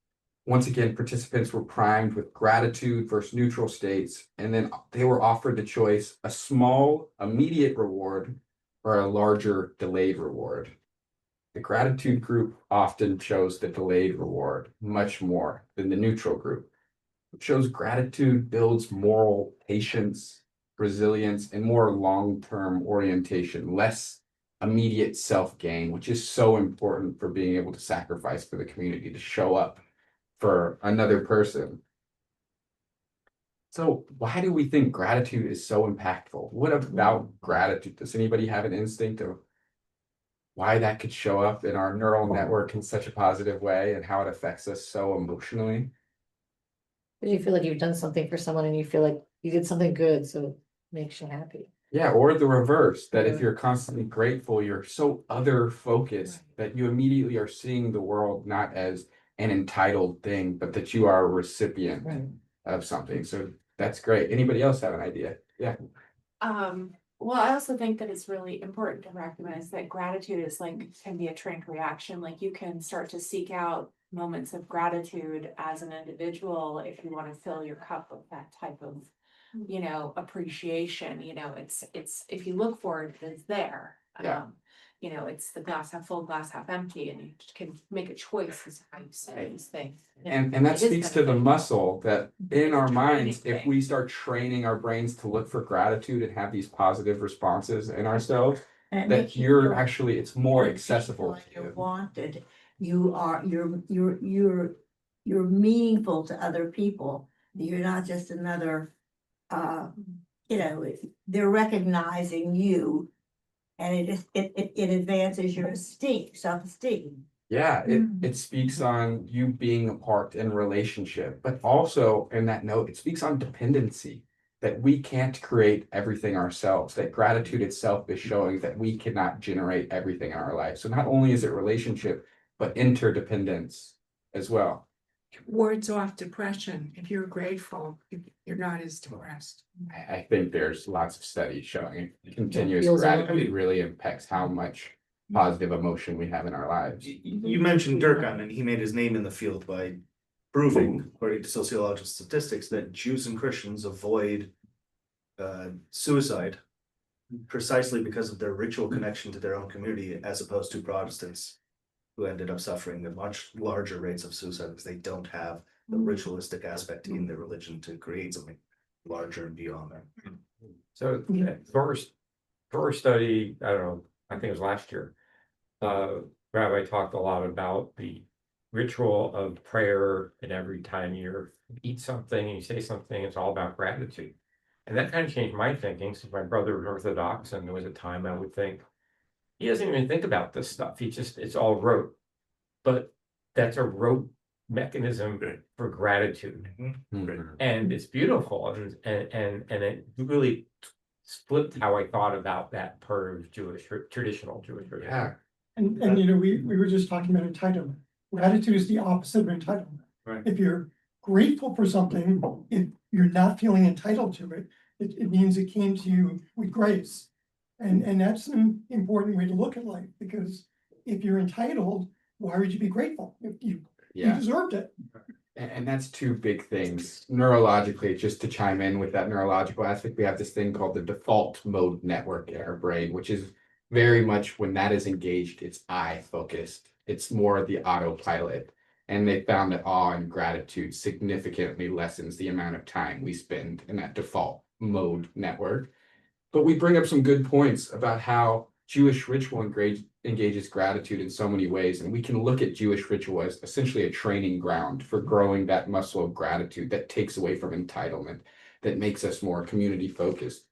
once again, participants were primed with gratitude versus neutral states, and then they were offered the choice, a small immediate reward or a larger delayed reward. The gratitude group often chose the delayed reward much more than the neutral group. It shows gratitude builds moral patience, resilience, and more long-term orientation, less immediate self-gain, which is so important for being able to sacrifice for the community, to show up for another person. So why do we think gratitude is so impactful? What about gratitude? Does anybody have an instinct of why that could show up in our neural network in such a positive way and how it affects us so emotionally? You feel like you've done something for someone and you feel like you did something good, so it makes you happy. Yeah, or the reverse, that if you're constantly grateful, you're so other focused that you immediately are seeing the world not as an entitled thing, but that you are a recipient of something. So that's great. Anybody else have an idea? Yeah. Well, I also think that it's really important to recognize that gratitude is like, can be a trained reaction, like you can start to seek out moments of gratitude as an individual if you want to fill your cup with that type of, you know, appreciation, you know, it's, if you look for it, it's there. Yeah. You know, it's the glass half full, glass half empty, and you can make a choice as to how you say these things. And that It is speaks to the beneficial. muscle that in our minds, training if we start training our brains to look for gratitude and have these positive responses in ourselves, And it that makes you you're feel- actually, it's more it makes you feel accessible like to You're you. wanted, you're meaningful to other people, you're not just another, you know, they're recognizing you. And it advances your esteem, self-esteem. Yeah, it speaks on you being a part in a relationship, but also in that note, it speaks on dependency. That we can't create everything ourselves, that gratitude itself is showing that we cannot generate everything in our life. So not only is it relationship, but interdependence as well. Wards off depression. If you're grateful, you're not as depressed. I think there's lots of studies showing continuous feels gratitude really impacts how much positive emotion we have in our lives. You mentioned Durkheim, and he made his name in the field by proving, according to sociological statistics, that Jews and Christians avoid suicide precisely because of their ritual connection to their own community, as opposed to Protestants, who ended up suffering the much larger rates of suicide because they don't have the ritualistic aspect in their religion to create something larger and beyond them. So first study, I don't know, I think it was last year. Rabbi talked a lot about the ritual of prayer, and every time you eat something and you say something, it's all about gratitude. And that kind of changed my thinking, since my brother was Orthodox, and there was a time I would think, he doesn't even think about this stuff. It's all rote. But that's a rote mechanism for gratitude. And it's beautiful, and it really flipped how I thought about that part of traditional Jewish religion. Yeah. And you know, we were just talking about entitlement. Gratitude is the opposite of entitlement. Right. If you're grateful for something, if you're not feeling entitled to it, it means it came to you with grace. And that's an important way to look at life, because if you're entitled, why would you be grateful? If you deserved it. And that's two big things. Neurologically, just to chime in with that neurological aspect, we have this thing called the default mode network in our brain, which is very much when that is engaged, it's I focused. It's more the autopilot. And they found that awe and gratitude significantly lessens the amount of time we spend in that default mode network. But we bring up some good points about how Jewish ritual engages gratitude in so many ways. And we can look at Jewish ritual as essentially a training ground for growing that muscle of gratitude that takes away from entitlement, that makes us more community focused.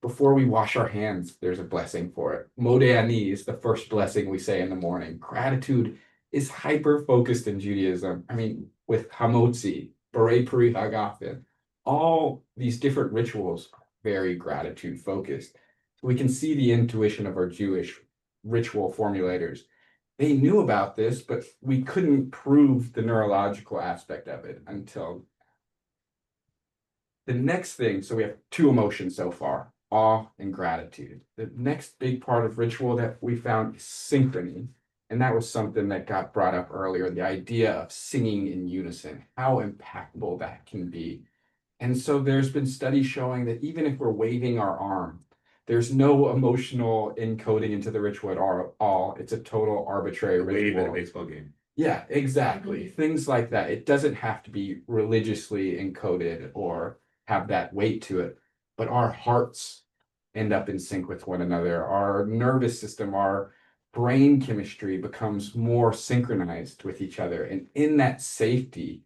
Before we wash our hands, there's a blessing for it. Modeh Ani is the first blessing we say in the morning. Gratitude is hyper focused in Judaism. I mean, with Hamotzi, Borei Puri Hagafen, all these different rituals are very gratitude focused. We can see the intuition of our Jewish ritual formulators. They knew about this, but we couldn't prove the neurological aspect of it until the next thing. So we have two emotions so far, awe and gratitude. The next big part of ritual that we found is synchrony. And that was something that got brought up earlier, the idea of singing in unison, how impactful that can be. And so there's been studies showing that even if we're waving our arm, there's no emotional encoding into the ritual at all. It's a total arbitrary Wave at a ritual. baseball game. Yeah, exactly. Things like that. It doesn't have to be religiously encoded or have that weight to it, but our hearts end up in sync with one another. Our nervous system, our brain chemistry becomes more synchronized with each other. And in that safety,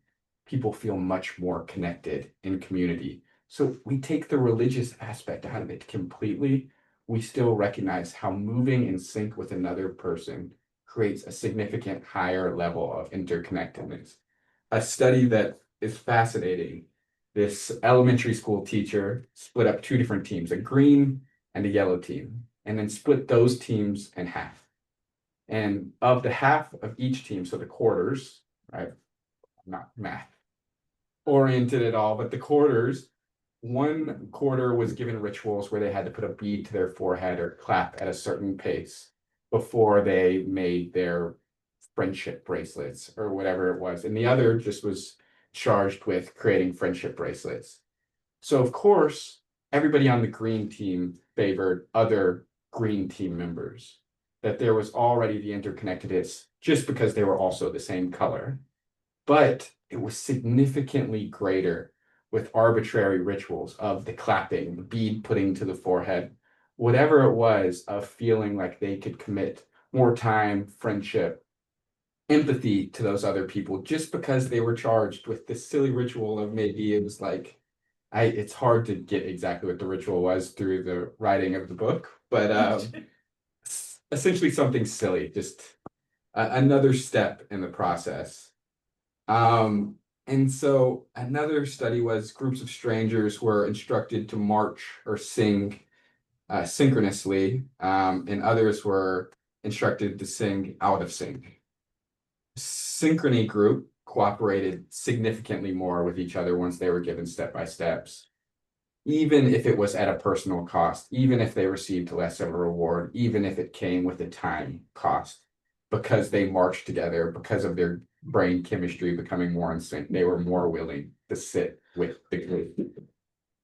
people feel much more connected in community. So we take the religious aspect out of it completely. We still recognize how moving in sync with another person creates a significant higher level of interconnectedness. A study that is fascinating, this elementary school teacher split up two different teams, a green and a yellow team, and then split those teams in half. And of the half of each team, so the quarters, right? Not math oriented at all, but the quarters, one quarter was given rituals where they had to put a bead to their forehead or clap at a certain pace before they made their friendship bracelets or whatever it was. And the other just was charged with creating friendship bracelets. So of course, everybody on the green team favored other green team members, that there was already the interconnectedness just because they were also the same color. But it was significantly greater with arbitrary rituals of the clapping, the bead putting to the forehead, whatever it was, of feeling like they could commit more time, friendship, empathy to those other people just because they were charged with this silly ritual of maybe it was like it's hard to get exactly what the ritual was through the writing of the book, but essentially something silly, just another step in the process. And so another study was groups of strangers were instructed to march or sing synchronously, and others were instructed to sing out of sync. Synchrony group cooperated significantly more with each other once they were given step-by-steps, even if it was at a personal cost, even if they received less of a reward, even if it came with a time cost, because they marched together, because of their brain chemistry becoming more in sync, they were more willing to sit with the group.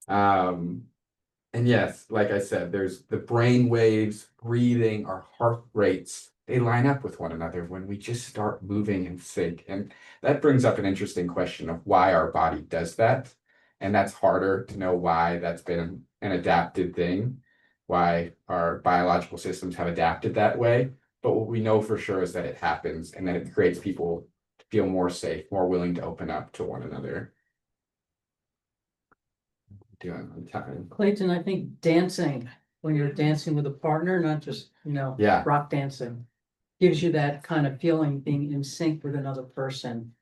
And yes, like I said, there's the brain waves, breathing, our heart rates, they line up with one another when we just start moving in sync. And that brings up an interesting question of why our body does that. And that's harder to know why that's been an adapted thing, why our biological systems have adapted that way. But what we know for sure is that it happens and that it creates people to feel more safe, more willing to open up to one another. Doing on time. Clayton, I think dancing, when you're dancing with a partner, not just, Yeah. rock dancing, gives you that kind of feeling, being in sync with another person.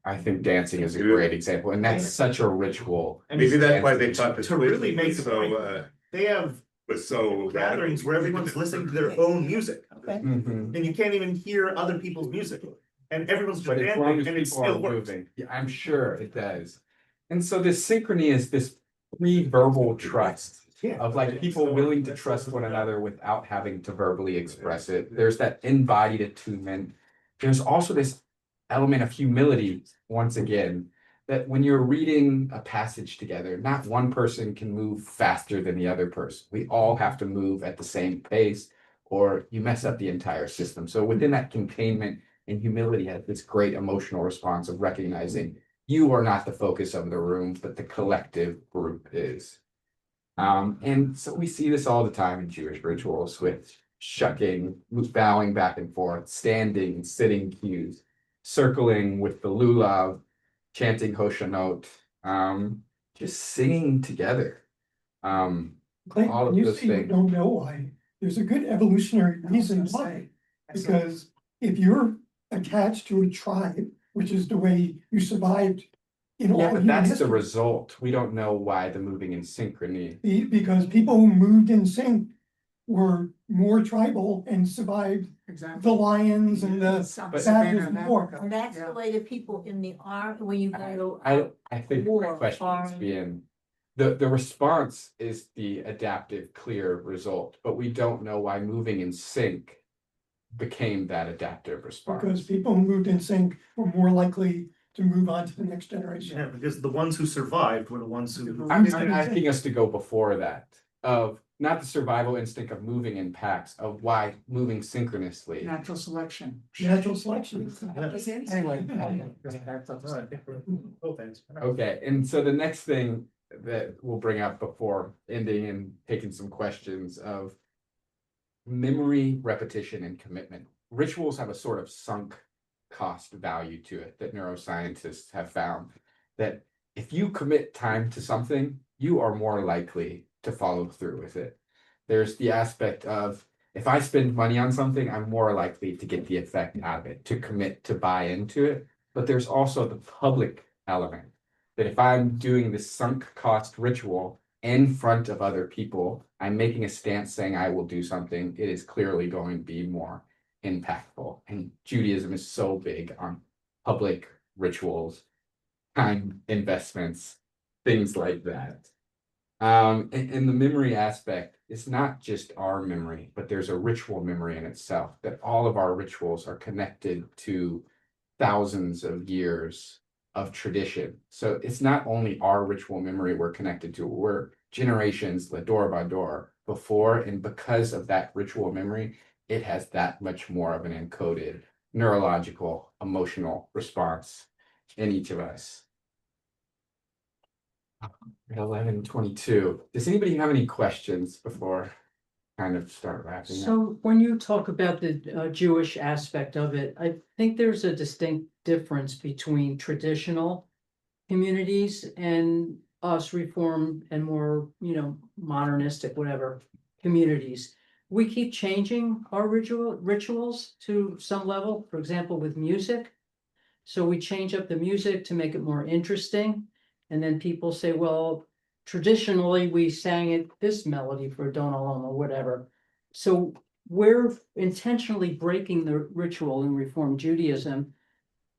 I think dancing is a great example, and that's such a ritual. And Maybe that's why they thought to really make the so point, they have was so gatherings where everyone's listening to their own music. Okay. Mhm. And you can't even hear other people's music. And everyone's just But as long dancing as and it people are still works. moving, yeah, I'm sure it does. And so this synchrony is this pre-verbal trust of like people willing to trust one another without having to verbally express it. There's that embodied attunement. There's also this element of humility, once again, that when you're reading a passage together, not one person can move faster than the other person. We all have to move at the same pace, or you mess up the entire system. So within that containment and humility has this great emotional response of recognizing you are not the focus of the room, but the collective group is. And so we see this all the time in Jewish rituals with shucking, bowing back and forth, standing, sitting cues, circling with the lulav, chanting Hoshanot, just singing together. Clayton, all of you those say you things. don't know why. There's a good evolutionary reason why. Because if you're attached to a tribe, which is the way you survived in all Yeah, but human that's the history, result. We don't know why the moving in synchrony. because people who moved in sync were more tribal and survived the lions and the But- battles of war. And that's the way the people in the army, when you go. I think the War, question is farm. being, the response is the adaptive, clear result, but we don't know why moving in sync became that adaptive response. Because people who moved in sync were more likely to move on to the next generation. Yeah, because the ones who survived were the ones who. I'm asking us to go before that, of not the survival instinct of moving in packs, of why moving synchronously. Natural selection. Natural selection. Anyway. Okay, and so the next thing that we'll bring up before ending and taking some questions of memory, repetition, and commitment. Rituals have a sort of sunk cost value to it that neuroscientists have found that if you commit time to something, you are more likely to follow through with it. There's the aspect of if I spend money on something, I'm more likely to get the effect out of it, to commit to buy into it. But there's also the public element that if I'm doing this sunk cost ritual in front of other people, I'm making a stance saying I will do something, it is clearly going to be more impactful. And Judaism is so big on public rituals, time investments, things like that. And the memory aspect, it's not just our memory, but there's a ritual memory in itself, that all of our rituals are connected to thousands of years of tradition. So it's not only our ritual memory we're connected to, we're generations, la door by door before, and because of that ritual memory, it has that much more of an encoded neurological, emotional response in each of us. 11:22. Does anybody have any questions before kind of start wrapping up? So when you talk about the Jewish aspect of it, I think there's a distinct difference between traditional communities and us reform and more, modernistic, whatever, communities. We keep changing our rituals to some level, for example, with music. So we change up the music to make it more interesting. And then people say, well, traditionally we sang it this melody for Don Alon or whatever. So we're intentionally breaking the ritual in Reform Judaism.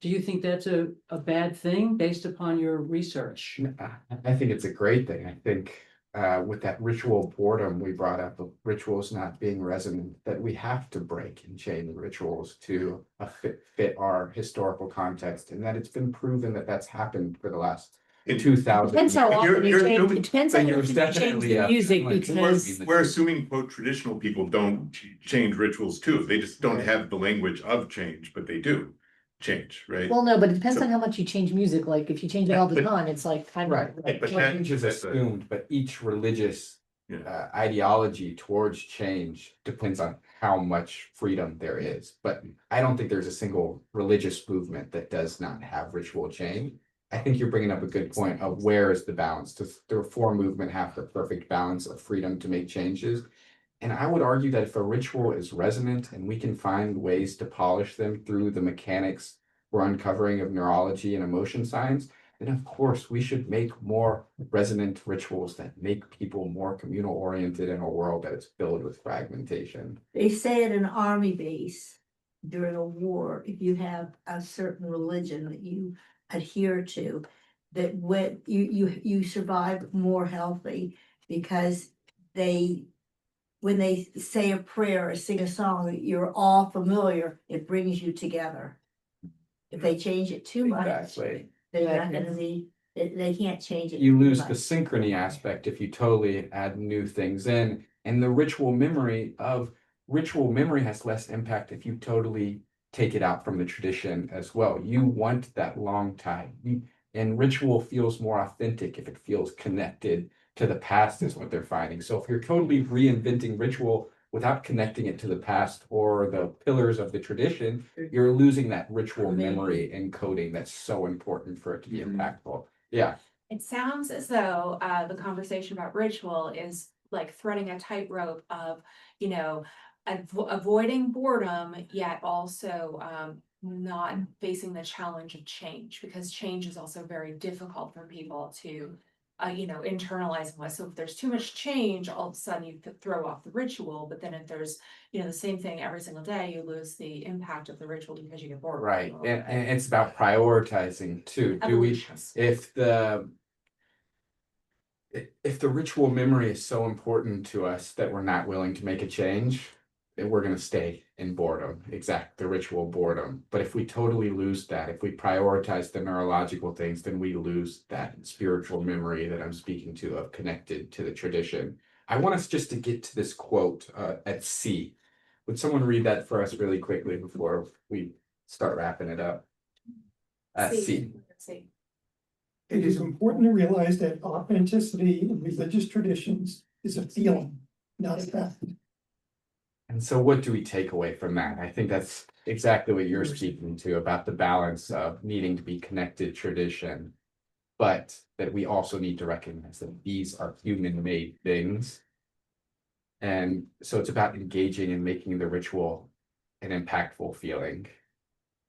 Do you think that's a bad thing based upon your research? I think it's a great thing. I think with that ritual boredom we brought up, of rituals not being resonant, that we have to break and change rituals to fit our historical context, and that it's been proven that that's happened for the last 2,000 Depends how years. often you change, it depends how But often you there's change definitely the a- music like, because. We're assuming, quote, traditional people don't change rituals too. They just don't have the language of change, but they do change, right? Well, no, but it depends So- on how much you change music, like if you change it all the time, it's like kind of. Right, Right, but change that- is assumed, but each religious Yeah. ideology towards change depends on how much freedom there is. But I don't think there's a single religious movement that does not have ritual change. I think you're bringing up a good point of where is the balance. Does the reform movement have the perfect balance of freedom to make changes? And I would argue that if a ritual is resonant and we can find ways to polish them through the mechanics we're uncovering of neurology and emotion science, then of course we should make more resonant rituals that make people more communal oriented in a world that is filled with fragmentation. They say at an army base during a war, if you have a certain religion that you adhere to, that when you survive more healthy because when they say a prayer or sing a song that you're all familiar, it brings you together. If they change it too much, Exactly. they're not gonna be, they can't change it. You too lose much. the synchrony aspect if you totally add new things in, and the ritual memory has less impact if you totally take it out from the tradition as well. You want that long time, and ritual feels more authentic if it feels connected to the past, is what they're finding. So if you're totally reinventing ritual without connecting it to the past or the pillars of the tradition, you're losing that ritual memory encoding that's so important for it to be impactful. Yeah. It sounds as though the conversation about ritual is like threading a tightrope of, avoiding boredom, yet also not facing the challenge of change, because change is also very difficult for people to, internalize. So if there's too much change, all of a sudden you throw off the ritual. But then if there's, the same thing every single day, you lose the impact of the ritual because you get bored. Right, and it's about prioritizing too. If the ritual memory is so important to us that we're not willing to make a change, then we're gonna stay in boredom, the ritual boredom. But if we totally lose that, if we prioritize the neurological things, then we lose that spiritual memory that I'm speaking to of connected to the tradition. I want us just to get to this quote at C. Would someone read that for us really quickly before we start wrapping it up? C. It is important to realize that authenticity in religious traditions is a feeling, not a fact. And so what do we take away from that? I think that's exactly what you're speaking to about the balance of needing to be connected tradition, but that we also need to recognize that these are human-made things. And so it's about engaging and making the ritual an impactful feeling,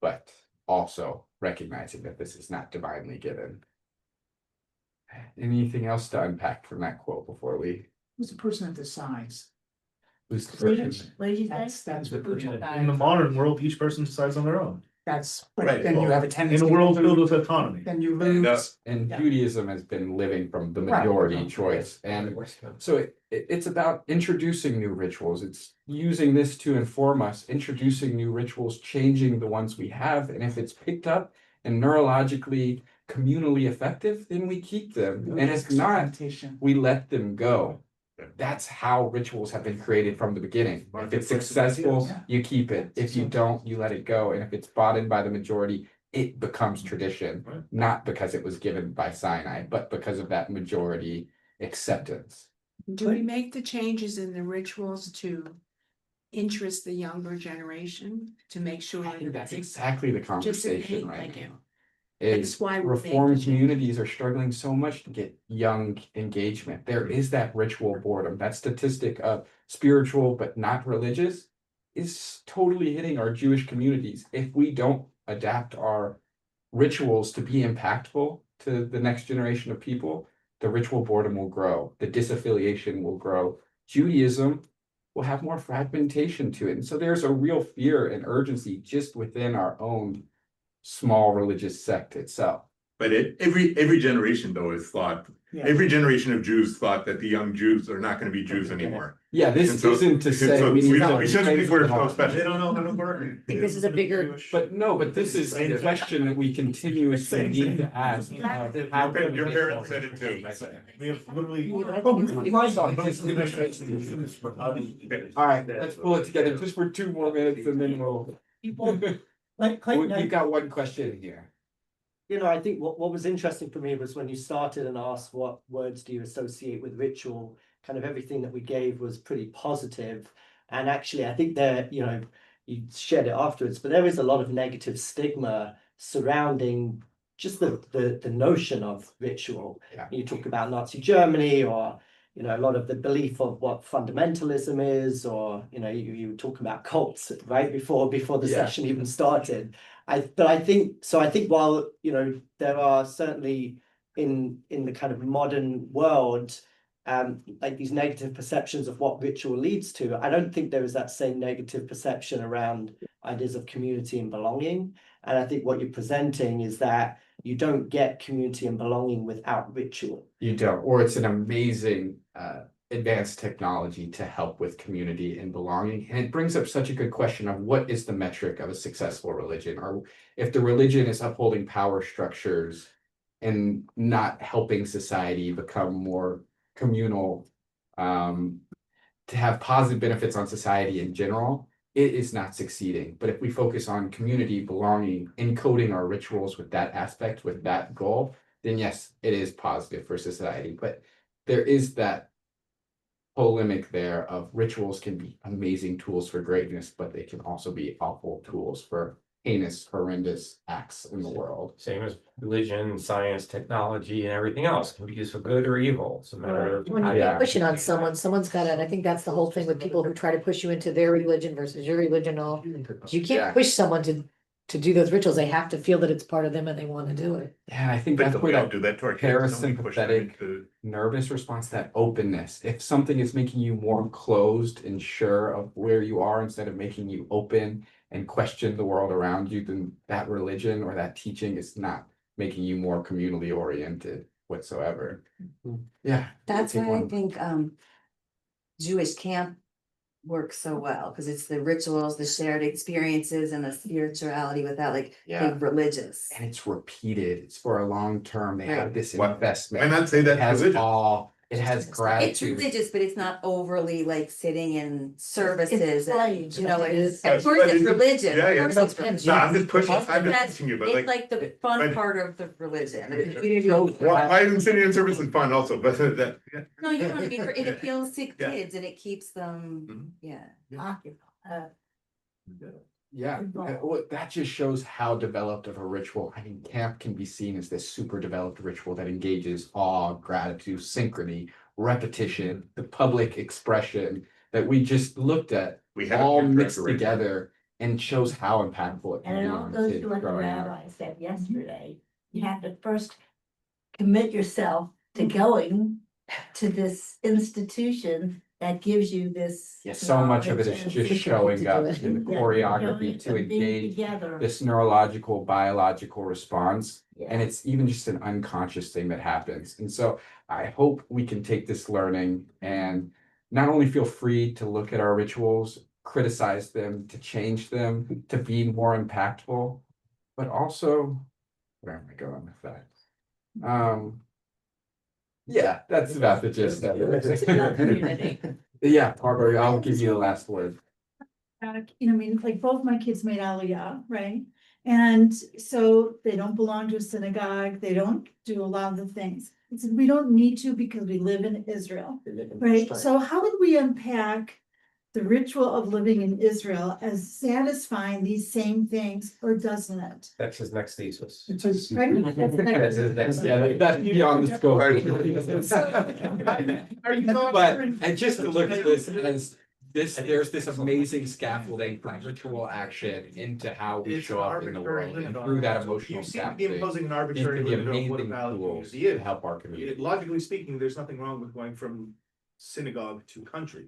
but also recognizing that this is not divinely given. Anything else to unpack from that quote before we? Who's the person that decides? Who's the What did person? what did you say? That's the person. In the modern world, each person decides on their own. That's, Right, but then you well, have a In tendency. a to world filled lose- with autonomy. Then you lose. And Yeah. Judaism has been living from the Right. majority choice, and so it's about introducing new rituals. It's using this to inform us, introducing new rituals, changing the ones we have, and if it's picked up and neurologically, communally effective, then we keep them, and if not, Experimentation. we let them go. That's how rituals have been created from the beginning. If it's successful, Yeah. you keep it. If you don't, you let it go. And if it's bought in by the majority, it becomes tradition, not because it was given by Sinai, but because of that majority acceptance. Do we make the changes in the rituals to interest the younger generation to make sure? I think that that's they exactly the conversation participate right like now. it? Is That's why we make reform the change. communities are struggling so much to get young engagement. There is that ritual boredom. That statistic of spiritual but not religious is totally hitting our Jewish communities. If we don't adapt our rituals to be impactful to the next generation of people, the ritual boredom will grow, the disaffiliation will grow. Judaism will have more fragmentation to it. And so there's a real fear and urgency just within our own small religious sect itself. But every generation though is thought, Yeah. every generation of Jews thought that the young Jews are not gonna be Jews anymore. Yeah, this And so- isn't to and say so we need to we shouldn't be we're so They special. don't know how to work. I think this is a bigger, But this is a question that we continuously need to ask. Your parents said it too. We have literally. All right, let's pull it together just for 2 more minutes and then we'll. Like Clayton, We've got one question here. I think what was interesting for me was when you started and asked what words do you associate with ritual, kind of everything that we gave was pretty positive. And actually, I think that, you shared it afterwards, but there is a lot of negative stigma surrounding just the notion of ritual. Yeah. You talk about Nazi Germany or, a lot of the belief of what fundamentalism is, or, you talk about cults right before the Yeah. session even started. I think while, there are certainly in the kind of modern world, like these negative perceptions of what ritual leads to, I don't think there is that same negative perception around ideas of community and belonging. And I think what you're presenting is that you don't get community and belonging without ritual. You don't, or it's an amazing advanced technology to help with community and belonging. And it brings up such a good question of what is the metric of a successful religion, or if the religion is upholding power structures and not helping society become more communal, to have positive benefits on society in general, it is not succeeding. But if we focus on community, belonging, encoding our rituals with that aspect, with that goal, then yes, it is positive for society. But there is that polemic there of rituals can be amazing tools for greatness, but they can also be awful tools for heinous, horrendous acts in the world. Same as religion, science, technology, and everything else can be used for good or evil. It's a matter of. when how you you- keep pushing on someone's got it. I think that's the whole thing with people who try to push you into their religion versus your religion. All you Yeah. can't push someone to do those rituals. They have to feel that it's part of them and they want to do it. Yeah, and I think But that's don't where we all that do that to our kids? Don't we push them parasympathetic into- nervous response, that openness. If something is making you more closed and sure of where you are instead of making you open and question the world around you, then that religion or that teaching is not making you more communally oriented whatsoever. Yeah. That's take why I one. think Jewish camp works so well, because it's the rituals, the shared experiences, and the spirituality without Yeah. being religious. And it's repeated. It's for a long term. They have Right. this Why- investment. Why not say It that's has religion? awe. It has It's gratitude. religious, but it's not overly sitting in services. plain. It's, But of course it's religion. Yeah, yeah. Of course it's religion. No, I'm just pushing, I'm But just that's- pushing you, but It's like the fun but- part of the religion. why isn't sitting in service and fun also, but that, yeah. No, you know what I mean, it appeals to Yeah. kids and it keeps them, yeah. Yeah, well, that just shows how developed of a ritual. I mean, camp can be seen as this super developed ritual that engages awe, gratitude, synchrony, repetition, the public expression that we just looked at, We had a all camp mixed director right now. together and shows how impactful it can And be it all on goes kids to what the growing up. rabbi said yesterday. You have to first commit yourself to going to this institution that gives you this. Yeah, so much of it is knowledge and- just showing up it. in the Yeah, choreography to and being engage together. this neurological, biological response. And Yeah. it's even just an unconscious thing that happens. And so I hope we can take this learning and not only feel free to look at our rituals, criticize them, to change them, to be more impactful, but also, where am I going with that? Yeah, that's about the gist of it. Yeah, Barbara, I'll give you the last word. I mean, like both my kids made Aliyah, right? And so they don't belong to a synagogue, they don't do a lot of the things. It's, we don't need to because we live in Israel, right? So how would we unpack the ritual of living in Israel as satisfying these same things, or doesn't it? That's his next thesis. It says, Right? That's the That's his next, yeah, that's beyond the scope. But, and just to look at this as this, there's this amazing scaffolding from ritual action into how we It's show up in the world, and through that emotional You seem to be scaffolding. imposing an Into arbitrary the limit on what a amazing valid tools community to is. help our community. Logically speaking, there's nothing wrong with going from synagogue to country.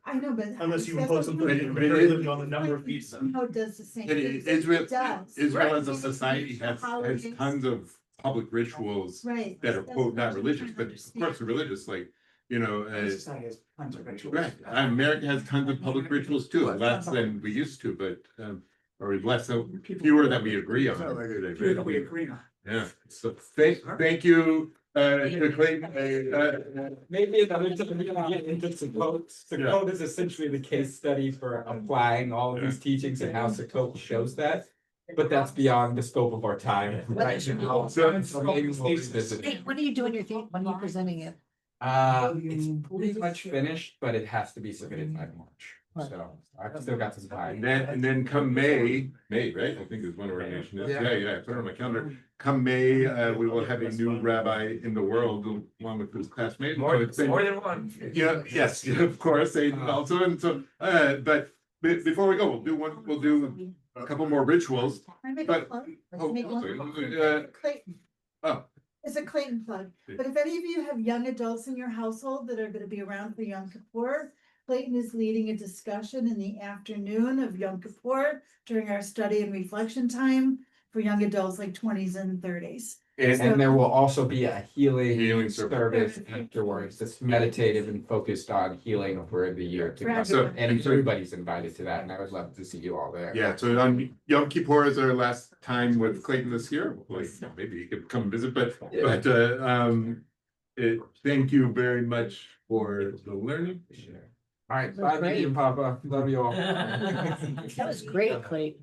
I know, but. Unless you that's impose what some we- arbitrary limit on the number of pieces. How it does the same And things. Israel, It does. Israel as a Right. society has Holidays. tons of public rituals Right. that are That's quote what not I'm religious, trying but to of course they're religious, like, you know, Society has tons of rituals. right. America has tons of public rituals too, less than we used to, but or less, so fewer that we agree on. Fewer that we agree on. Yeah, so thank you, Clayton. Maybe another time we can get into Sukkot. Sukkot is essentially the case study for applying all of these teachings and how Sukkot shows that. But that's beyond the scope of our time right now. So maybe we'll revisit Hey, it. when are you doing your thing? When are you presenting it? It's pretty much finished, but it has to be submitted by March. So I've still got some time. And then come May, right? I think is when ordination is. Yeah, put it on my calendar. Come May, we will have a new rabbi in the world, along with his classmate. More than one. Yeah, yes, of course, they also, and so, but before we go, we'll do a couple more rituals. Can I make a But- plug? Oh, Make one? sorry, Clayton. oh. It's a Clayton plug, but if any of you have young adults in your household that are gonna be around for Yom Kippur, Clayton is leading a discussion in the afternoon of Yom Kippur during our study and reflection time for young adults like 20s and 30s. And there will also be a healing service. service afterwards, that's meditative and focused on healing for the year to come. Right. So- And everybody's invited to that, and I would love to see you all there. Yeah, so on Yom Kippur is our last time with Clayton this year. Hopefully, maybe he could come visit, but thank you very much for the learning. All right, bye, Pete and Papa, love you all. That was great, Clayton.